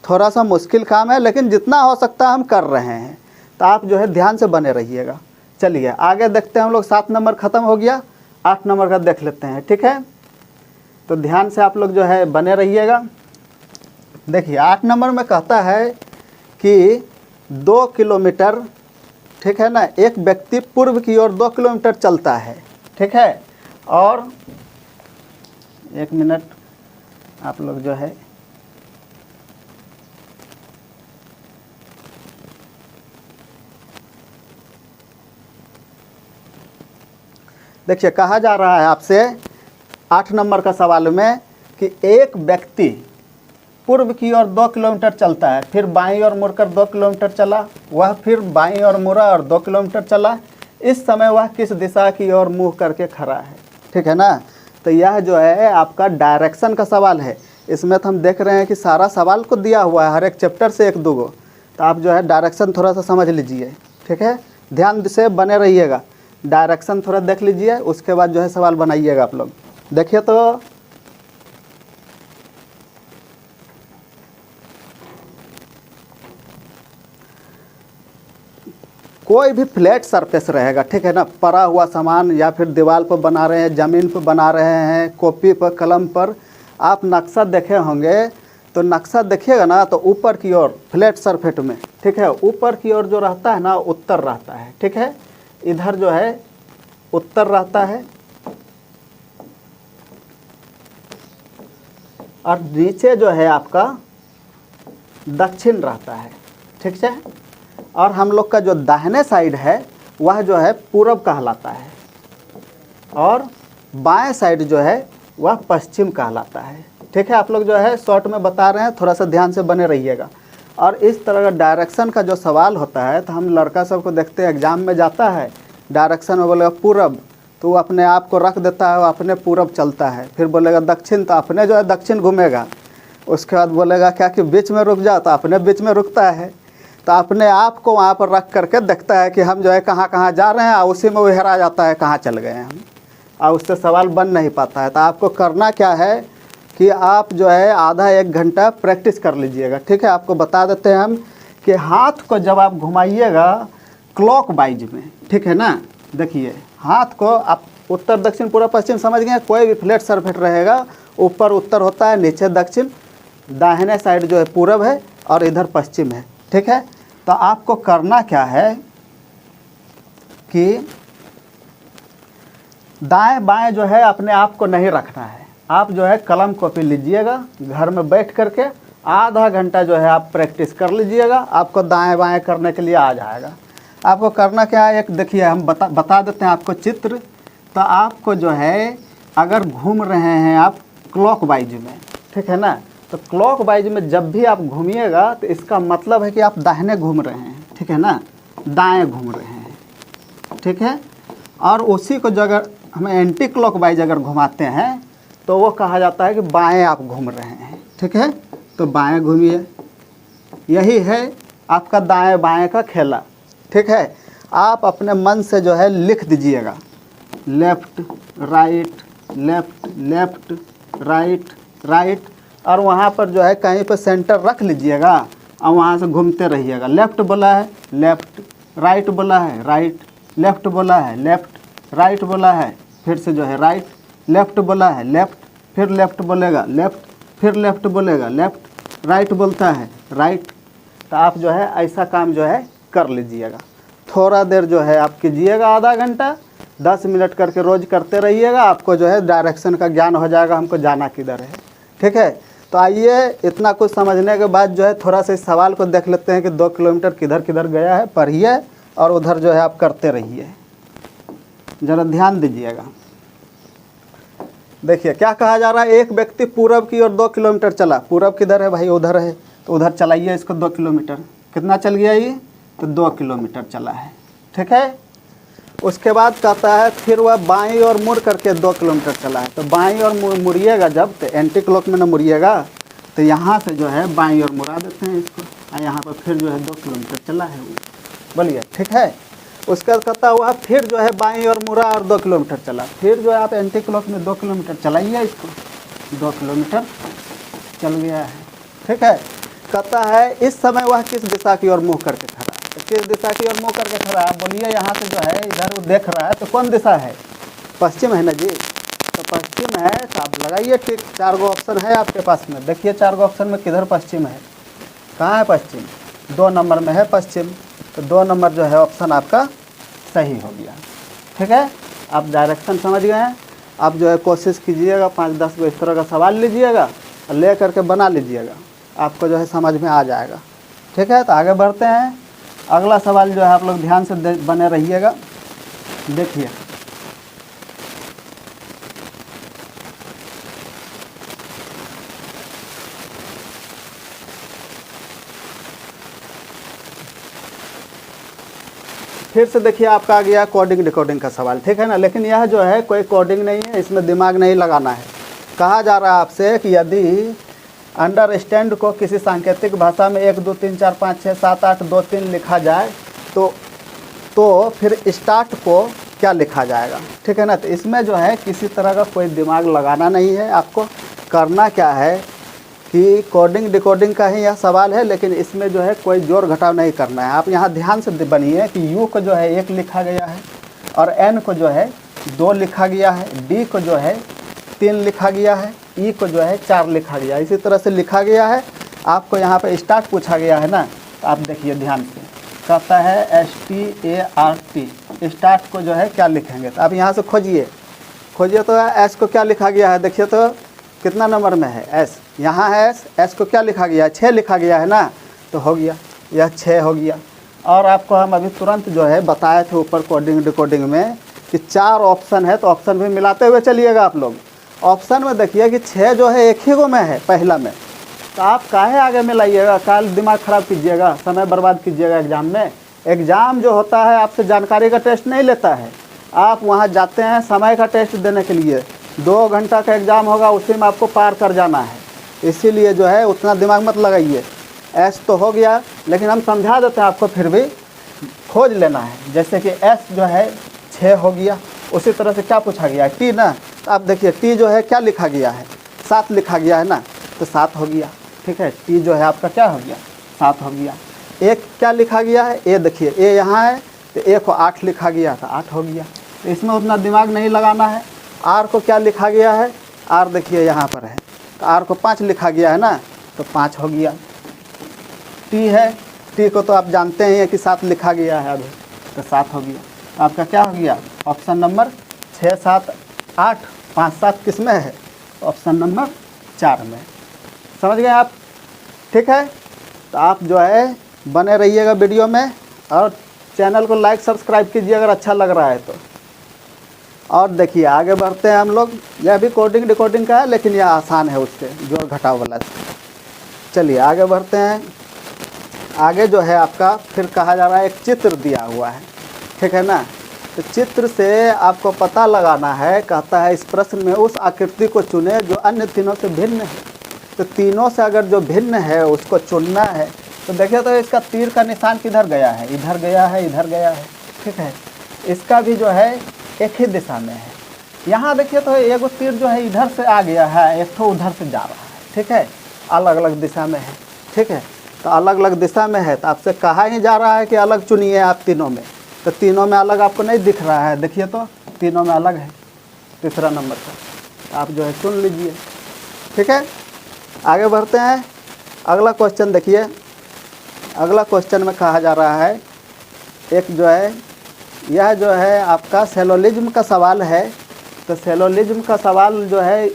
थोड़ा सा मुश्किल काम है, लेकिन जितना हो सकता है हम कर रहे हैं। तो आप जो है ध्यान से बने रहिएगा। चलिए आगे देखते हैं हम लोग। 7 नंबर ख़त्म हो गया, 8 नंबर का देख लेते हैं। ठीक है, तो ध्यान से आप लोग जो है बने रहिएगा। देखिए 8 नंबर में कहता है कि 2 किलोमीटर, ठीक है ना, एक व्यक्ति पूर्व की ओर 2 किलोमीटर चलता है। ठीक है, और 1 मिनट आप लोग जो है देखिए, कहा जा रहा है आपसे 8 नंबर का सवाल में कि एक व्यक्ति पूर्व की ओर 2 किलोमीटर चलता है, फिर बाईं ओर मुड़कर 2 किलोमीटर चला, वह फिर बाईं ओर मुड़ा और 2 किलोमीटर चला। इस समय वह किस दिशा की ओर मुँह करके खड़ा है। ठीक है ना, तो यह जो है आपका डायरेक्शन का सवाल है। इसमें तो हम देख रहे हैं कि सारा सवाल को दिया हुआ है, हर एक चैप्टर से 1-2 गो। तो आप जो है डायरेक्शन थोड़ा सा समझ लीजिए। ठीक है, ध्यान से बने रहिएगा, डायरेक्शन थोड़ा देख लीजिए, उसके बाद जो है सवाल बनाइएगा आप लोग। देखिए तो कोई भी फ्लैट सरफेस रहेगा, ठीक है ना, पड़ा हुआ सामान या फिर दीवार पर बना रहे हैं, ज़मीन पर बना रहे हैं, कॉपी पर, कलम पर आप नक्शा देखे होंगे। तो नक्शा देखिएगा ना, तो ऊपर की ओर फ्लैट सरफेस में, ठीक है, ऊपर की ओर जो रहता है ना उत्तर रहता है। ठीक है, इधर जो है उत्तर रहता है, और नीचे जो है आपका दक्षिण रहता है। ठीक है, और हम लोग का जो दाहिने साइड है वह जो है पूरब कहलाता है, और बाएं साइड जो है वह पश्चिम कहलाता है। ठीक है, आप लोग जो है शॉर्ट में बता रहे हैं, थोड़ा सा ध्यान से बने रहिएगा। और इस तरह का डायरेक्शन का जो सवाल होता है, तो हम लड़का सबको देखते हैं एग्ज़ाम में जाता है, डायरेक्शन में बोलेगा पूरब, तो वो अपने आप को रख देता है, वो अपने पूरब चलता है। फिर बोलेगा दक्षिण, तो अपने जो है दक्षिण घूमेगा। उसके बाद बोलेगा क्या कि बीच में रुक जाओ, तो अपने बीच में रुकता है। तो अपने आप को वहाँ पर रख करके देखता है कि हम जो है कहाँ कहाँ जा रहे हैं, और उसी में वो हेरा जाता है कहाँ चल गए हम, और उससे सवाल बन नहीं पाता है। तो आपको करना क्या है कि आप जो है आधा 1 घंटा प्रैक्टिस कर लीजिएगा। ठीक है, आपको बता देते हैं हम कि हाथ को जब आप घुमाइएगा क्लॉक वाइज में, ठीक है ना, देखिए हाथ को आप उत्तर दक्षिण पूर्व पश्चिम समझ गए। कोई भी फ्लैट सरफेस रहेगा, ऊपर उत्तर होता है, नीचे दक्षिण, दाहिने साइड जो है पूर्व है और इधर पश्चिम है। ठीक है, तो आपको करना क्या है कि दाएं बाएं जो है अपने आप को नहीं रखना है। आप जो है कलम कॉपी लीजिएगा, घर में बैठ करके आधा घंटा जो है आप प्रैक्टिस कर लीजिएगा, आपको दाएं बाएं करने के लिए आ जाएगा। आपको करना क्या है, एक देखिए हम बता देते हैं आपको चित्र। तो आपको जो है अगर घूम रहे हैं आप क्लॉक वाइज में, ठीक है ना, तो क्लॉक वाइज में जब भी आप घूमिएगा तो इसका मतलब है कि आप दाहिने घूम रहे हैं, ठीक है ना, दाएं घूम रहे हैं। ठीक है, और उसी को जो अगर हम एंटी क्लॉक वाइज अगर घुमाते हैं तो वो कहा जाता है कि बाएं आप घूम रहे हैं। ठीक है, तो बाएं घूमिए, यही है आपका दाएं बाएं का खेला। ठीक है, आप अपने मन से जो है लिख दीजिएगा left right left left right right, और वहाँ पर जो है कहीं पर सेंटर रख लीजिएगा और वहाँ से घूमते रहिएगा। लेफ्ट बोला है लेफ्ट, राइट बोला है राइट, लेफ्ट बोला है लेफ्ट, राइट बोला है फिर से जो है राइट, लेफ्ट बोला है लेफ्ट, फिर लेफ्ट बोलेगा लेफ्ट, फिर लेफ्ट बोलेगा लेफ्ट, राइट बोलता है राइट। तो आप जो है ऐसा काम जो है कर लीजिएगा। थोड़ा देर जो है आप कीजिएगा, आधा घंटा 10 मिनट करके रोज़ करते रहिएगा, आपको जो है डायरेक्शन का ज्ञान हो जाएगा, हमको जाना किधर है। ठीक है, तो आइए इतना कुछ समझने के बाद जो है थोड़ा सा इस सवाल को देख लेते हैं कि 2 किलोमीटर किधर किधर गया है। पढ़िए और उधर जो है आप करते रहिए, ज़रा ध्यान दीजिएगा। देखिए क्या कहा जा रहा है, एक व्यक्ति पूरब की ओर 2 किलोमीटर चला। पूरब किधर है भाई, उधर है, तो उधर चलाइए इसको 2 किलोमीटर। कितना चल गया ये, तो 2 किलोमीटर चला है। ठीक है, उसके बाद कहता है फिर वह बाईं ओर मुड़ करके 2 किलोमीटर चला है। तो बाईं ओर मुड़िएगा जब, तो एंटी क्लॉक में न मुड़िएगा, तो यहाँ से जो है बाईं ओर मुड़ा देते हैं इसको, और यहाँ पर फिर जो है 2 किलोमीटर चला है वो। बोलिए, ठीक है। उसके बाद कहता हुआ फिर जो है बाईं ओर मुड़ा और 2 किलोमीटर चला। फिर जो है आप एंटी क्लॉक में 2 किलोमीटर चलाइए इसको, 2 किलोमीटर चल गया है। ठीक है, कहता है इस समय वह किस दिशा की ओर मुँह करके खड़ा है। तो किस दिशा की ओर मुँह करके खड़ा है, बोलिए। यहाँ से जो है इधर वो देख रहा है, तो कौन दिशा है, पश्चिम है ना जी। तो पश्चिम है, तो आप लगाइए ठीक। 4 गो ऑप्शन है आपके पास में, देखिए 4 गो ऑप्शन में किधर पश्चिम है, कहाँ है पश्चिम, 2 नंबर में है पश्चिम। तो 2 नंबर जो है ऑप्शन आपका सही हो गया। ठीक है, आप डायरेक्शन समझ गए हैं। आप जो है कोशिश कीजिएगा, 5-10 गो इस तरह का सवाल लीजिएगा और ले करके बना लीजिएगा, आपको जो है समझ में आ जाएगा। ठीक है, तो आगे बढ़ते हैं। अगला सवाल जो है आप लोग ध्यान से बने रहिएगा। देखिए फिर से देखिए आपका आ गया कोडिंग डिकोडिंग का सवाल। ठीक है ना, लेकिन यह जो है कोई कोडिंग नहीं है, इसमें दिमाग नहीं लगाना है। कहा जा रहा है आपसे कि यदि अंडरस्टैंड को किसी सांकेतिक भाषा में 1 2 3 4 5 6 7 8 2 3 लिखा जाए तो फिर स्टार्ट को क्या लिखा जाएगा। ठीक है ना, तो इसमें जो है किसी तरह का कोई दिमाग लगाना नहीं है। आपको करना क्या है कि कोडिंग डिकोडिंग का ही यह सवाल है, लेकिन इसमें जो है कोई जोड़ घटाव नहीं करना है। आप यहाँ ध्यान से बनिए कि यू को जो है 1 लिखा गया है, और एन को जो है 2 लिखा गया है, डी को जो है 3 लिखा गया है, ई को जो है 4 लिखा गया है। इसी तरह से लिखा गया है। आपको यहाँ पे स्टार्ट पूछा गया है ना, तो आप देखिए ध्यान से, कहता है START, स्टार्ट को जो है क्या लिखेंगे। तो आप यहाँ से खोजिए तो एस को क्या लिखा गया है, देखिए तो कितना नंबर में है, एस। यहाँ है एस को क्या लिखा गया है, 6 लिखा गया है ना, तो हो गया, यह 6 हो गया। और आपको हम अभी तुरंत जो है बताए थे ऊपर कोडिंग डिकोडिंग में कि 4 ऑप्शन है, तो ऑप्शन भी मिलाते हुए चलिएगा आप लोग। ऑप्शन में देखिए कि 6 जो है एक ही गो में है, पहला में, तो आप काहे आगे में लाइएगा, काल दिमाग ख़राब कीजिएगा, समय बर्बाद कीजिएगा एग्ज़ाम में। एग्ज़ाम जो होता है आपसे जानकारी का टेस्ट नहीं लेता है, आप वहाँ जाते हैं समय का टेस्ट देने के लिए। 2 घंटा का एग्ज़ाम होगा, उसी में आपको पार कर जाना है। इसीलिए जो है उतना दिमाग मत लगाइए। एस तो हो गया, लेकिन हम समझा देते हैं आपको, फिर भी खोज लेना है। जैसे कि एस जो है 6 हो गया, उसी तरह से क्या पूछा गया है, टी ना। तो आप देखिए टी जो है क्या लिखा गया है, 7 लिखा गया है ना, तो 7 हो गया। ठीक है, टी जो है आपका क्या हो गया, 7 हो गया। एक क्या लिखा गया है, ए देखिए, ए यहाँ है तो ए को 8 लिखा गया था, 8 हो गया। तो इसमें उतना दिमाग नहीं लगाना है। आर को क्या लिखा गया है, आर देखिए यहाँ पर है, तो आर को 5 लिखा गया है ना, तो 5 हो गया। टी है, टी को तो आप जानते ही हैं कि 7 लिखा गया है अभी, तो 7 हो गया। तो आपका क्या हो गया, ऑप्शन नंबर 6, 7, 8, 5, 7 किस में है, ऑप्शन नंबर 4 में। समझ गए आप। ठीक है, तो आप जो है बने रहिएगा वीडियो में, और चैनल को लाइक सब्सक्राइब कीजिए अगर अच्छा लग रहा है तो। और देखिए आगे बढ़ते हैं हम लोग। यह भी कोडिंग डिकोडिंग का है, लेकिन यह आसान है उससे, जोड़ घटाव वाला से। चलिए आगे बढ़ते हैं। आगे जो है आपका फिर कहा जा रहा है, एक चित्र दिया हुआ है, ठीक है ना। तो चित्र से आपको पता लगाना है, कहता है इस प्रश्न में उस आकृति को चुने जो अन्य तीनों से भिन्न है। तो तीनों से अगर जो भिन्न है उसको चुनना है। तो देखिए, तो इसका तीर का निशान किधर गया है, इधर गया है, इधर गया है। ठीक है, इसका भी जो है एक ही दिशा में है। यहाँ देखिए, तो एक तीर जो है इधर से आ गया है, एक तो उधर से जा रहा है। ठीक है, अलग अलग दिशा में है। ठीक है, तो अलग अलग दिशा में है, तो आपसे कहा ही जा रहा है कि अलग चुनिए आप तीनों में। तो तीनों में अलग आपको नहीं दिख रहा है, देखिए तो तीनों में अलग है, तीसरा नंबर का। आप जो है चुन लीजिए। ठीक है, आगे बढ़ते हैं। अगला क्वेश्चन देखिए। अगला क्वेश्चन में कहा जा रहा है, एक जो है यह जो है आपका सेलोलिज्म का सवाल है। तो सेलोलिज्म का सवाल जो है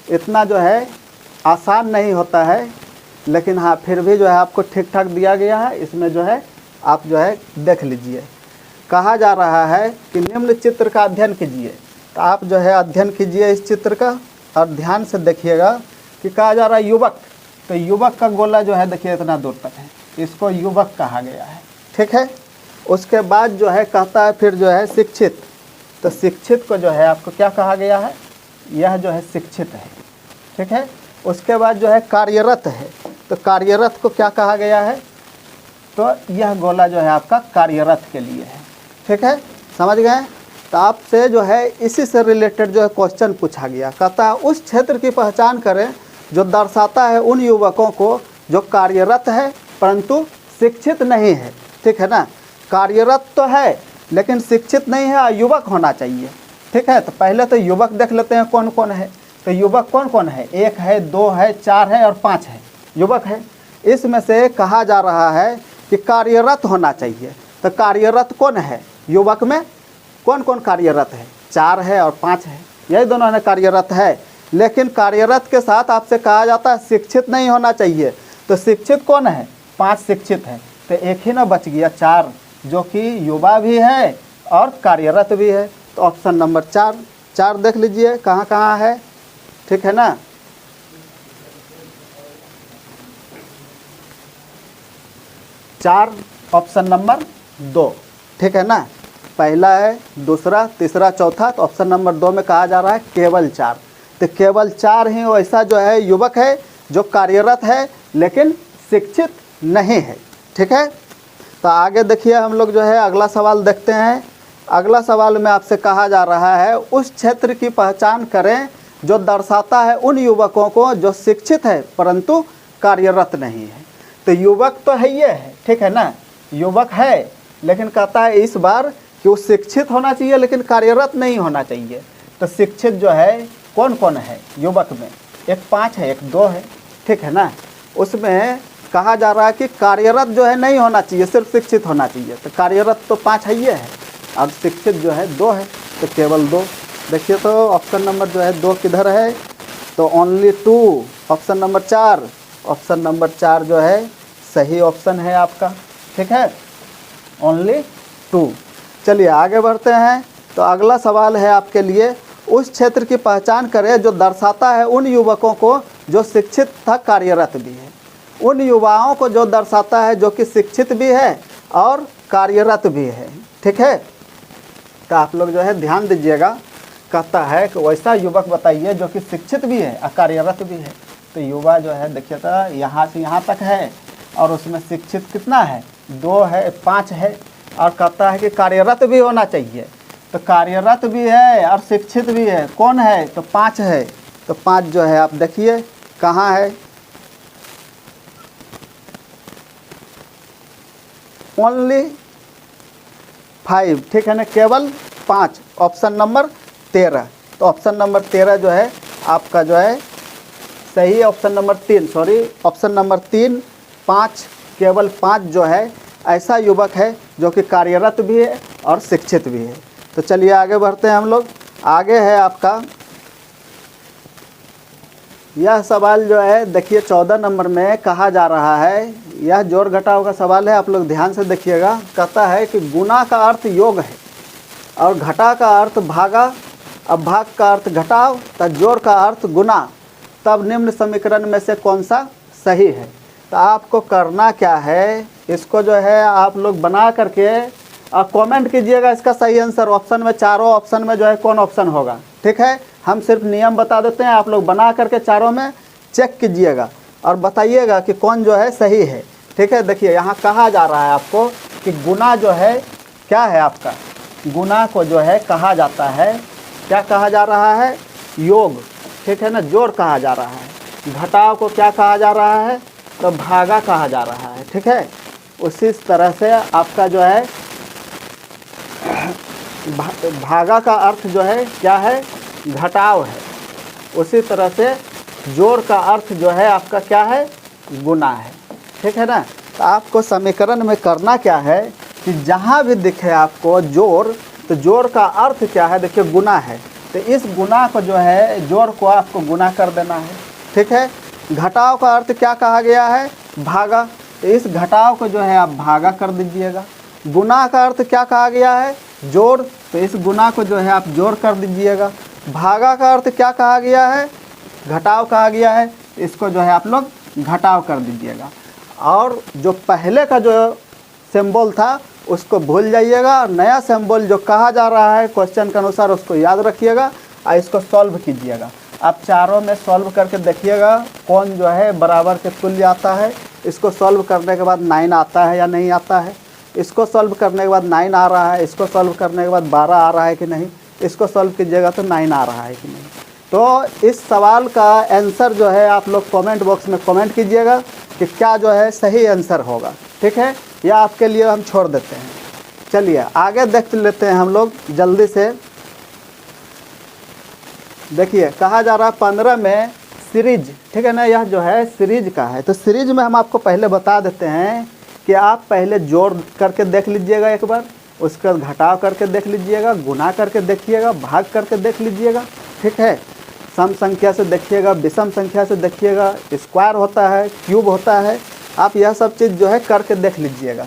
इतना जो है आसान नहीं होता है, लेकिन हाँ फिर भी जो है आपको ठीक ठाक दिया गया है। इसमें जो है आप जो है देख लीजिए। कहा जा रहा है कि निम्न चित्र का अध्ययन कीजिए। तो आप जो है अध्ययन कीजिए इस चित्र का, और ध्यान से देखिएगा कि कहा जा रहा है युवक। तो युवक का गोला जो है देखिए इतना दूर तक है, इसको युवक कहा गया है। ठीक है, उसके बाद जो है कहता है फिर जो है शिक्षित। तो शिक्षित को जो है आपको क्या कहा गया है, यह जो है शिक्षित है। ठीक है, उसके बाद जो है कार्यरत है। तो कार्यरत को क्या कहा गया है, तो यह गोला जो है आपका कार्यरत के लिए है। ठीक है, समझ गए। तो आपसे जो है इसी से रिलेटेड जो है क्वेश्चन पूछा गया। कहता है उस क्षेत्र की पहचान करें जो दर्शाता है उन युवकों को जो कार्यरत है परंतु शिक्षित नहीं है। ठीक है ना, कार्यरत तो है लेकिन शिक्षित नहीं है, युवक होना चाहिए। ठीक है, तो पहले तो युवक देख लेते हैं कौन कौन है। तो युवक कौन कौन है, 1 है, 2 है, 4 है और 5 है, युवक है। इसमें से कहा जा रहा है कि कार्यरत होना चाहिए। तो कार्यरत कौन है, युवक में कौन कौन कार्यरत है, 4 है और 5 है, यही दोनों ने कार्यरत है। लेकिन कार्यरत के साथ आपसे कहा जाता है शिक्षित नहीं होना चाहिए। तो शिक्षित कौन है, 5 शिक्षित है। तो एक ही ना बच गया 4, जो कि युवा भी है और कार्यरत भी है। तो ऑप्शन नंबर 4 देख लीजिए कहाँ कहाँ है। ठीक है ना, 4 ऑप्शन नंबर 2। ठीक है ना, पहला है, दूसरा, तीसरा, चौथा। तो ऑप्शन नंबर 2 में कहा जा रहा है केवल 4। तो केवल 4 ही वैसा जो है युवक है जो कार्यरत है लेकिन शिक्षित नहीं है। ठीक है, तो आगे देखिए हम लोग जो है अगला सवाल देखते हैं। अगला सवाल में आपसे कहा जा रहा है उस क्षेत्र की पहचान करें जो दर्शाता है उन युवकों को जो शिक्षित है परंतु कार्यरत नहीं है। तो युवक तो है ये है, ठीक है ना, युवक है, लेकिन कहता है इस बार कि वो शिक्षित होना चाहिए लेकिन कार्यरत नहीं होना चाहिए। तो शिक्षित जो है कौन कौन है युवक में, एक 5 है, एक 2 है। ठीक है ना, उसमें कहा जा रहा है कि कार्यरत जो है नहीं होना चाहिए, सिर्फ शिक्षित होना चाहिए। तो कार्यरत तो 5 है ये है, अब शिक्षित जो है 2 है, तो केवल 2। देखिए तो ऑप्शन नंबर जो है 2 किधर है, तो only 2, option number 4। Option number 4 जो है सही ऑप्शन है आपका। ठीक है, ओनली 2। चलिए आगे बढ़ते हैं। तो अगला सवाल है आपके लिए, उस क्षेत्र की पहचान करें जो दर्शाता है उन युवकों को जो शिक्षित तथा कार्यरत भी है। उन युवाओं को जो दर्शाता है जो कि शिक्षित भी है और कार्यरत भी है। ठीक है, तो आप लोग जो है ध्यान दीजिएगा। कहता है कि वैसा युवक बताइए जो कि शिक्षित भी है और कार्यरत भी है। तो युवा जो है देखिए तो यहाँ से यहाँ तक है और उसमें शिक्षित कितना है, 2 है, 5 है, और कहता है कि कार्यरत भी होना चाहिए। तो कार्यरत भी है और शिक्षित भी है, कौन है, तो 5 है। तो 5 जो है आप देखिए कहाँ है, ओनली 5, ठीक है ना, केवल 5, ऑप्शन नंबर 13। तो ऑप्शन नंबर 13 जो है आपका जो है सही, option number 3, sorry option number 3, 5, केवल 5 जो है ऐसा युवक है जो कि कार्यरत भी है और शिक्षित भी है। तो चलिए आगे बढ़ते हैं हम लोग। आगे है आपका यह सवाल जो है देखिए 14 नंबर में कहा जा रहा है, यह जोड़ घटाव का सवाल है, आप लोग ध्यान से देखिएगा। कहता है कि गुना का अर्थ योग है और घटा का अर्थ भागा, अब भाग का अर्थ घटाव, तब जोड़ का अर्थ गुना, तब निम्न समीकरण में से कौन सा सही है। तो आपको करना क्या है, इसको जो है आप लोग बना करके कमेंट कीजिएगा इसका सही आंसर। ऑप्शन में, चारों ऑप्शन में जो है कौन ऑप्शन होगा, ठीक है। हम सिर्फ नियम बता देते हैं, आप लोग बना करके चारों में चेक कीजिएगा और बताइएगा कि कौन जो है सही है, ठीक है। देखिए यहाँ कहा जा रहा है आपको कि गुना जो है क्या है, आपका गुना को जो है कहा जाता है, क्या कहा जा रहा है, योग, ठीक है ना, जोड़ कहा जा रहा है। घटाव को क्या कहा जा रहा है, तो भागा कहा जा रहा है, ठीक है। उसी तरह से आपका जो है भागा का अर्थ जो है क्या है, घटाव है। उसी तरह से जोड़ का अर्थ जो है आपका क्या है, गुना है, ठीक है ना। तो आपको समीकरण में करना क्या है कि जहाँ भी दिखे आपको जोड़, तो जोड़ का अर्थ क्या है, देखिए गुना है, तो इस गुना को जो है जोड़ को आपको गुना कर देना है, ठीक है। घटाव का अर्थ क्या कहा गया है, भागा, तो इस घटाव को जो है आप भागा कर दीजिएगा। गुना का अर्थ क्या कहा गया है, जोड़, तो इस गुना को जो है आप जोड़ कर दीजिएगा। भागा का अर्थ क्या कहा गया है, घटाव कहा गया है, इसको जो है आप लोग घटाव कर दीजिएगा। और जो पहले का जो सिंबल था उसको भूल जाइएगा, और नया सिंबल जो कहा जा रहा है क्वेश्चन के अनुसार उसको याद रखिएगा और इसको सॉल्व कीजिएगा। आप चारों में सॉल्व करके देखिएगा कौन जो है बराबर के तुल्य आता है। इसको सॉल्व करने के बाद 9 आता है या नहीं आता है, इसको सॉल्व करने के बाद 9 आ रहा है, इसको सॉल्व करने के बाद 12 आ रहा है कि नहीं, इसको सॉल्व कीजिएगा तो 9 आ रहा है कि नहीं। तो इस सवाल का आंसर जो है आप लोग कमेंट बॉक्स में कमेंट कीजिएगा कि क्या जो है सही आंसर होगा, ठीक है। या आपके लिए हम छोड़ देते हैं। चलिए आगे देख लेते हैं हम लोग जल्दी से। देखिए कहा जा रहा है 15 में सीरीज, ठीक है ना, यह जो है सीरीज का है। तो सीरीज में हम आपको पहले बता देते हैं कि आप पहले जोड़ करके देख लीजिएगा एक बार, उसका घटाव करके देख लीजिएगा, गुना करके देखिएगा, भाग करके देख लीजिएगा, ठीक है। सम संख्या से देखिएगा, विषम संख्या से देखिएगा, स्क्वायर होता है, क्यूब होता है, आप यह सब चीज़ जो है करके देख लीजिएगा।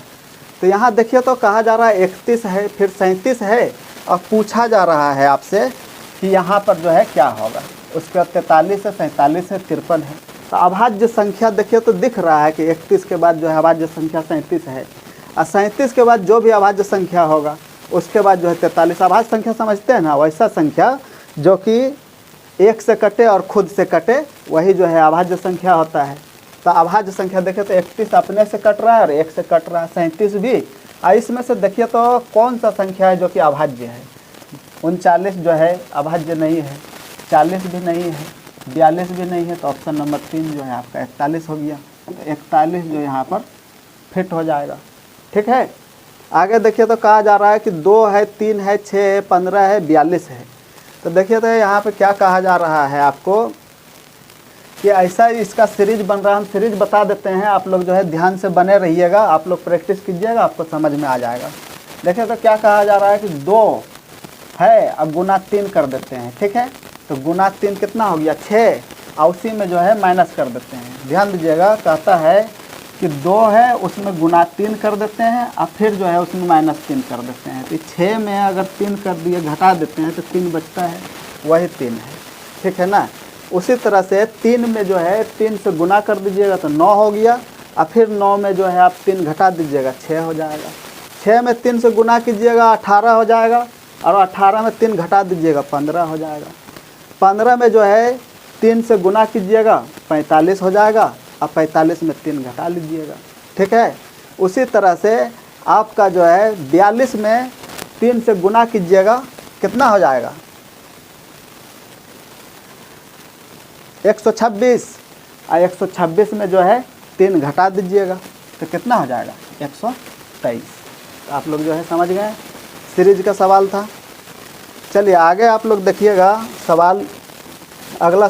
तो यहाँ देखिए तो कहा जा रहा है 31 है, फिर 37 है, और पूछा जा रहा है आपसे कि यहाँ पर जो है क्या होगा। उसके बाद 43 है, 47 है, 53 है। तो अभाज्य संख्या देखिए तो दिख रहा है कि 31 के बाद जो है अभाज्य संख्या 37 है, और 37 के बाद जो भी अभाज्य संख्या होगा उसके बाद जो है 43। अभाज्य संख्या समझते हैं ना, वैसा संख्या जो कि एक से कटे और खुद से कटे, वही जो है अभाज्य संख्या होता है। तो अभाज्य संख्या देखें तो 31 अपने से कट रहा है और एक से कट रहा है, 37 भी। और इसमें से देखिए तो कौन सा संख्या है जो कि अभाज्य है। 39 जो है अभाज्य नहीं है, 40 भी नहीं है, 42 भी नहीं है, तो ऑप्शन नंबर 3 जो है आपका 41 हो गया। तो 41 जो यहाँ पर फिट हो जाएगा, ठीक है। आगे देखिए तो कहा जा रहा है कि 2 है, 3 है, 6 है, 15 है, 42 है। तो देखिए तो यहाँ पे क्या कहा जा रहा है आपको कि ऐसा इसका सीरीज बन रहा है। हम सीरीज बता देते हैं, आप लोग जो है ध्यान से बने रहिएगा, आप लोग प्रैक्टिस कीजिएगा, आपको समझ में आ जाएगा। देखिए तो क्या कहा जा रहा है कि 2 है, अब गुना 3 कर देते हैं, ठीक है। तो गुना 3 कितना हो गया, 6, और उसी में जो है माइनस कर देते हैं। ध्यान दीजिएगा, कहता है कि 2 है उसमें गुना 3 कर देते हैं, और फिर जो है उसमें -3 कर देते हैं। तो 6 में अगर 3 कर दिए, घटा देते हैं तो 3 बचता है, वही 3 है, ठीक है ना। उसी तरह से 3 में जो है 3 से गुना कर दीजिएगा तो 9 हो गया, और फिर 9 में जो है आप 3 घटा दीजिएगा, 6 हो जाएगा। 6 में 3 से गुना कीजिएगा, 18 हो जाएगा, और 18 में 3 घटा दीजिएगा, 15 हो जाएगा। 15 में जो है 3 से गुना कीजिएगा, 45 हो जाएगा, और 45 में 3 घटा लीजिएगा, ठीक है। उसी तरह से आपका जो है 42 में 3 से गुना कीजिएगा, कितना हो जाएगा, 126 और 126 में जो है 3 घटा दीजिएगा तो कितना हो जाएगा 123। तो आप लोग जो है समझ गए, सीरीज का सवाल था। चलिए आगे आप लोग देखिएगा सवाल, अगला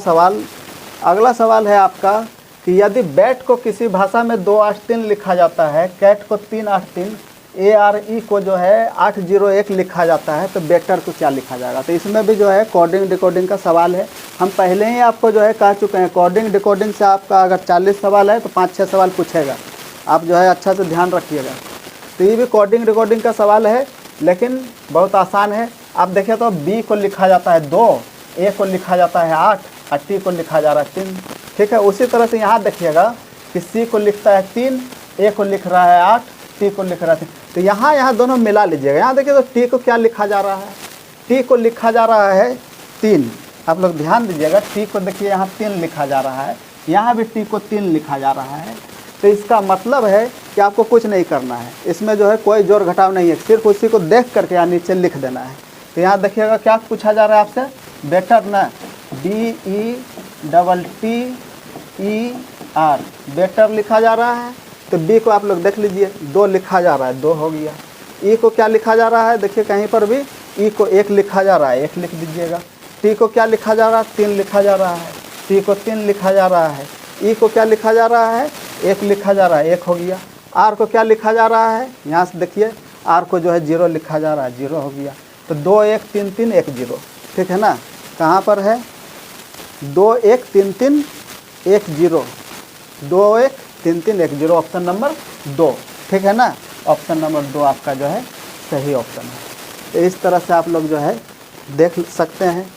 सवाल है आपका कि यदि बैट को किसी भाषा में 283 लिखा जाता है, कैट को 383, ARE को जो है 801 लिखा जाता है, तो बेटर को क्या लिखा जाएगा। तो इसमें भी जो है कोडिंग डिकोडिंग का सवाल है। हम पहले ही आपको जो है कह चुके हैं, कोडिंग डिकोडिंग से आपका अगर 40 सवाल है तो 5-6 सवाल पूछेगा, आप जो है अच्छा से ध्यान रखिएगा। तो ये भी कोडिंग डिकोडिंग का सवाल है, लेकिन बहुत आसान है। आप देखिए तो B को लिखा जाता है 2, A को लिखा जाता है 8 और T को लिखा जा रहा है 3। ठीक है, उसी तरह से यहाँ देखिएगा कि C को लिखता है 3, A को लिख रहा है 8, T को लिख रहा है 3। तो यहाँ दोनों मिला लीजिएगा। यहाँ देखिए तो T को क्या लिखा जा रहा है, T को लिखा जा रहा है 3। आप लोग ध्यान दीजिएगा, T को देखिए यहाँ 3 लिखा जा रहा है, यहाँ भी T को 3 लिखा जा रहा है। तो इसका मतलब है कि आपको कुछ नहीं करना है, इसमें जो है कोई जोड़ घटाव नहीं है, सिर्फ उसी को देख करके यहाँ नीचे लिख देना है। तो यहाँ देखिएगा क्या पूछा जा रहा है आपसे, बेटर ना, BETTER बेटर लिखा जा रहा है। तो B को आप लोग देख लीजिए 2 लिखा जा रहा है, 2 हो गया। E को क्या लिखा जा रहा है, देखिए कहीं पर भी E को 1 लिखा जा रहा है, 1 लिख दीजिएगा। T को क्या लिखा जा रहा है, 3 लिखा जा रहा है, T को 3 लिखा जा रहा है। E को क्या लिखा जा रहा है, 1 लिखा जा रहा है, 1 हो गया। R को क्या लिखा जा रहा है, यहाँ से देखिए R को जो है 0 लिखा जा रहा है, 0 हो गया। तो 2 1 3 3 1 0, ठीक है ना। कहाँ पर है 2 1 3 3 1 0, 2 1 3 3 1 0, ऑप्शन नंबर 2, ठीक है ना। ऑप्शन नंबर 2 आपका जो है सही ऑप्शन है। तो इस तरह से आप लोग जो है देख सकते हैं।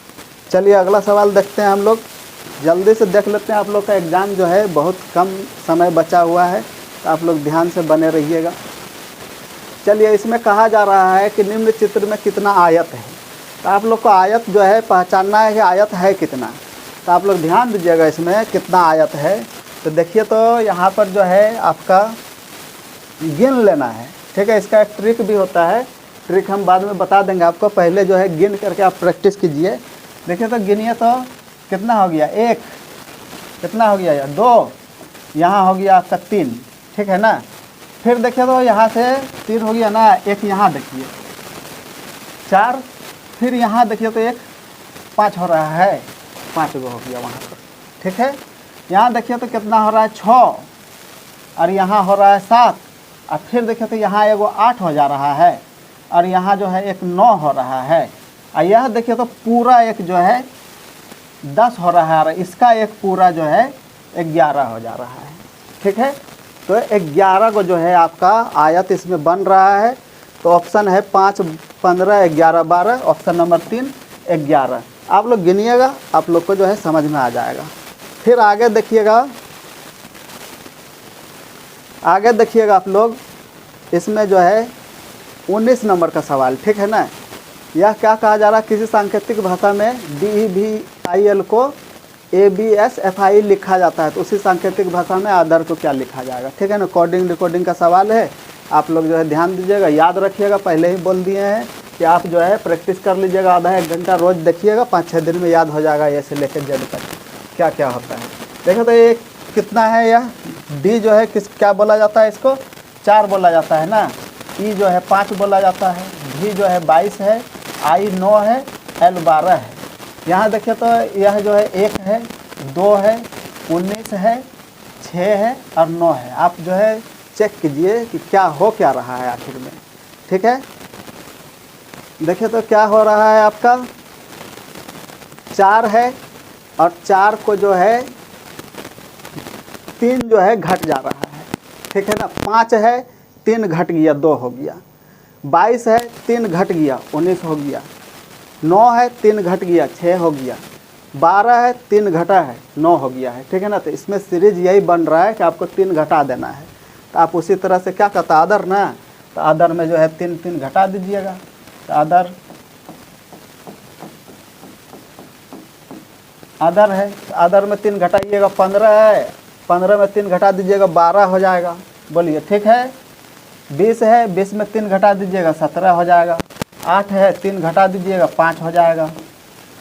चलिए अगला सवाल देखते हैं हम लोग, जल्दी से देख लेते हैं। आप लोग का एग्ज़ाम जो है बहुत कम समय बचा हुआ है, तो आप लोग ध्यान से बने रहिएगा। चलिए इसमें कहा जा रहा है कि निम्न चित्र में कितना आयत है। तो आप लोग को आयत जो है पहचानना है कि आयत है कितना। तो आप लोग ध्यान दीजिएगा इसमें कितना आयत है। तो देखिए तो यहाँ पर जो है आपका गिन लेना है, ठीक है। इसका एक ट्रिक भी होता है, ट्रिक हम बाद में बता देंगे आपको, पहले जो है गिन करके आप प्रैक्टिस कीजिए। देखिए तो गिनिए तो कितना हो गया, 1, कितना हो गया, 2, यहाँ हो गया आपका 3, ठीक है ना। फिर देखिए तो यहाँ से 3 हो गया ना, 1 यहाँ देखिए 4, फिर यहाँ देखिए तो 1 5 हो रहा है, 5 गो हो गया वहाँ पर, ठीक है। यहाँ देखिए तो कितना हो रहा है 6, और यहाँ हो रहा है 7, और फिर देखिए तो यहाँ एगो 8 हो जा रहा है, और यहाँ जो है एक 9 हो रहा है, और यह देखिए तो पूरा एक जो है 10 हो रहा है, और इसका एक पूरा जो है 11 हो जा रहा है, ठीक है। तो 11 को जो है आपका आयत इसमें बन रहा है। तो ऑप्शन है 5 15 11 12, ऑप्शन नंबर 3 11। आप लोग गिनिएगा, आप लोग को जो है समझ में आ जाएगा। फिर आगे देखिएगा, आगे देखिएगा आप लोग, इसमें जो है 19 नंबर का सवाल, ठीक है ना। यह क्या कहा जा रहा है, किसी सांकेतिक भाषा में DEVIL को ABSFI लिखा जाता है, तो उसी सांकेतिक भाषा में आदर को क्या लिखा जाएगा, ठीक है ना। कोडिंग डिकोडिंग का सवाल है, आप लोग जो है ध्यान दीजिएगा, याद रखिएगा। पहले ही बोल दिए हैं कि आप जो है प्रैक्टिस कर लीजिएगा, आधा 1 घंटा रोज़ देखिएगा, 5-6 दिन में याद हो जाएगा, ये से लेकर जेड तक क्या क्या होता है। देखो तो ये कितना है, यह D जो है क्या बोला जाता है, इसको 4 बोला जाता है ना। E जो है 5 बोला जाता है, V जो है 22 है, I 9 है, L 12 है। यहाँ देखिए तो यह जो है 1 है, 2 है, 19 है, 6 है और 9 है। आप जो है चेक कीजिए कि क्या हो क्या रहा है आखिर में, ठीक है। देखिए तो क्या हो रहा है आपका 4 है, और 4 को जो है 3 जो है घट जा रहा है, ठीक है ना। 5 है, 3 घट गया, 2 हो गया। 22 है, 3 घट गया, 19 हो गया। 9 है, 3 घट गया, 6 हो गया। 12 है, 3 घटा है, 9 हो गया है, ठीक है ना। तो इसमें सीरीज यही बन रहा है कि आपको 3 घटा देना है। तो आप उसी तरह से क्या कहता है, आदर ना, तो आदर में जो है 3 3 घटा दीजिएगा। तो आदर है, तो आदर में 3 घटाइएगा, 15 है, 15 में 3 घटा दीजिएगा, 12 हो जाएगा, बोलिए, ठीक है। 20 है, 20 में 3 घटा दीजिएगा, 17 हो जाएगा। 8 है, 3 घटा दीजिएगा, 5 हो जाएगा।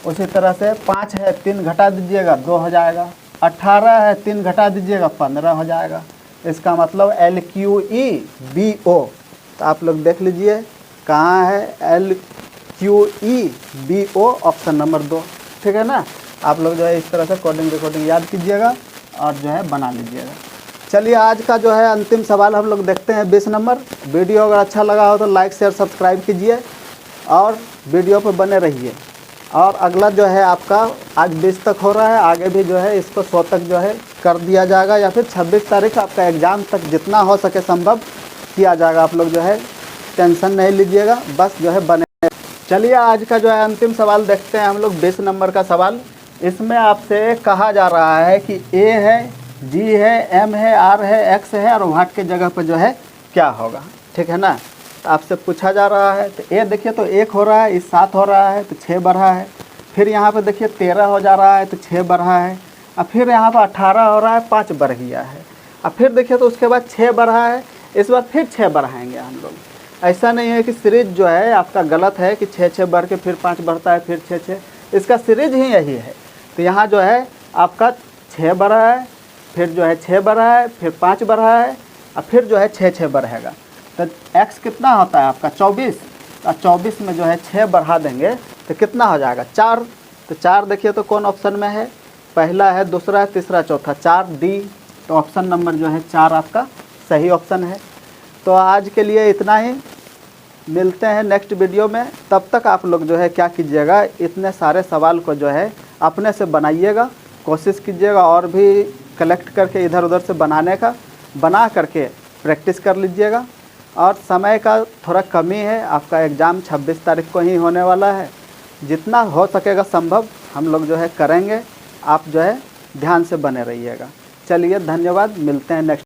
उसी तरह से 5 है 3 घटा दीजिएगा 2 हो जाएगा। 18 है 3 घटा दीजिएगा 15 हो जाएगा। इसका मतलब LQEBO। तो आप लोग देख लीजिए कहाँ है LQEBO, ऑप्शन नंबर 2। ठीक है ना। आप लोग जो है इस तरह से कोडिंग रिकॉर्डिंग याद कीजिएगा और जो है बना लीजिएगा। चलिए आज का जो है अंतिम सवाल हम लोग देखते हैं 20 नंबर। वीडियो अगर अच्छा लगा हो तो लाइक शेयर सब्सक्राइब कीजिए और वीडियो पर बने रहिए। और अगला जो है आपका आज 20 तक हो रहा है, आगे भी जो है इसको 100 तक जो है कर दिया जाएगा, या फिर 26 तारीख आपका एग्ज़ाम तक जितना हो सके संभव किया जाएगा। आप लोग जो है टेंशन नहीं लीजिएगा, बस जो है बने। चलिए आज का जो है अंतिम सवाल देखते हैं हम लोग 20 नंबर का सवाल। इसमें आपसे कहा जा रहा है कि ए है, जी है, एम है, आर है, एक्स है और वाट के जगह पर जो है क्या होगा। ठीक है ना। तो आपसे पूछा जा रहा है तो ए देखिए तो 1 हो रहा है, इस 7 हो रहा है तो 6 बढ़ा है। फिर यहाँ पे देखिए 13 हो जा रहा है तो 6 बढ़ा है। और फिर यहाँ पर 18 हो रहा है 5 बढ़ गया है। और फिर देखिए तो उसके बाद 6 बढ़ा है, इस बार फिर 6 बढ़ाएंगे हम लोग। ऐसा नहीं है कि सीरीज जो है आपका गलत है कि 6 बढ़ के फिर 5 बढ़ता है फिर 6, इसका सीरीज ही यही है। तो यहाँ जो है आपका 6 बढ़ा है, फिर जो है 6 बढ़ा है, फिर 5 बढ़ा है और फिर जो है 6 बढ़ेगा। तो x कितना होता है आपका 24, और 24 में जो है 6 बढ़ा देंगे तो कितना हो जाएगा 4। तो 4 देखिए तो कौन ऑप्शन में है, पहला है, दूसरा है, तीसरा, चौथा, 4D। तो ऑप्शन नंबर जो है 4 आपका सही ऑप्शन है। तो आज के लिए इतना ही, मिलते हैं नेक्स्ट वीडियो में। तब तक आप लोग जो है क्या कीजिएगा, इतने सारे सवाल को जो है अपने से बनाइएगा, कोशिश कीजिएगा और भी कलेक्ट करके इधर उधर से बनाने का, बना करके प्रैक्टिस कर लीजिएगा। और समय का थोड़ा कमी है, आपका एग्ज़ाम 26 तारीख को ही होने वाला है। जितना हो सकेगा संभव हम लोग जो है करेंगे, आप जो है ध्यान से बने रहिएगा। चलिए धन्यवाद, मिलते हैं नेक्स्ट।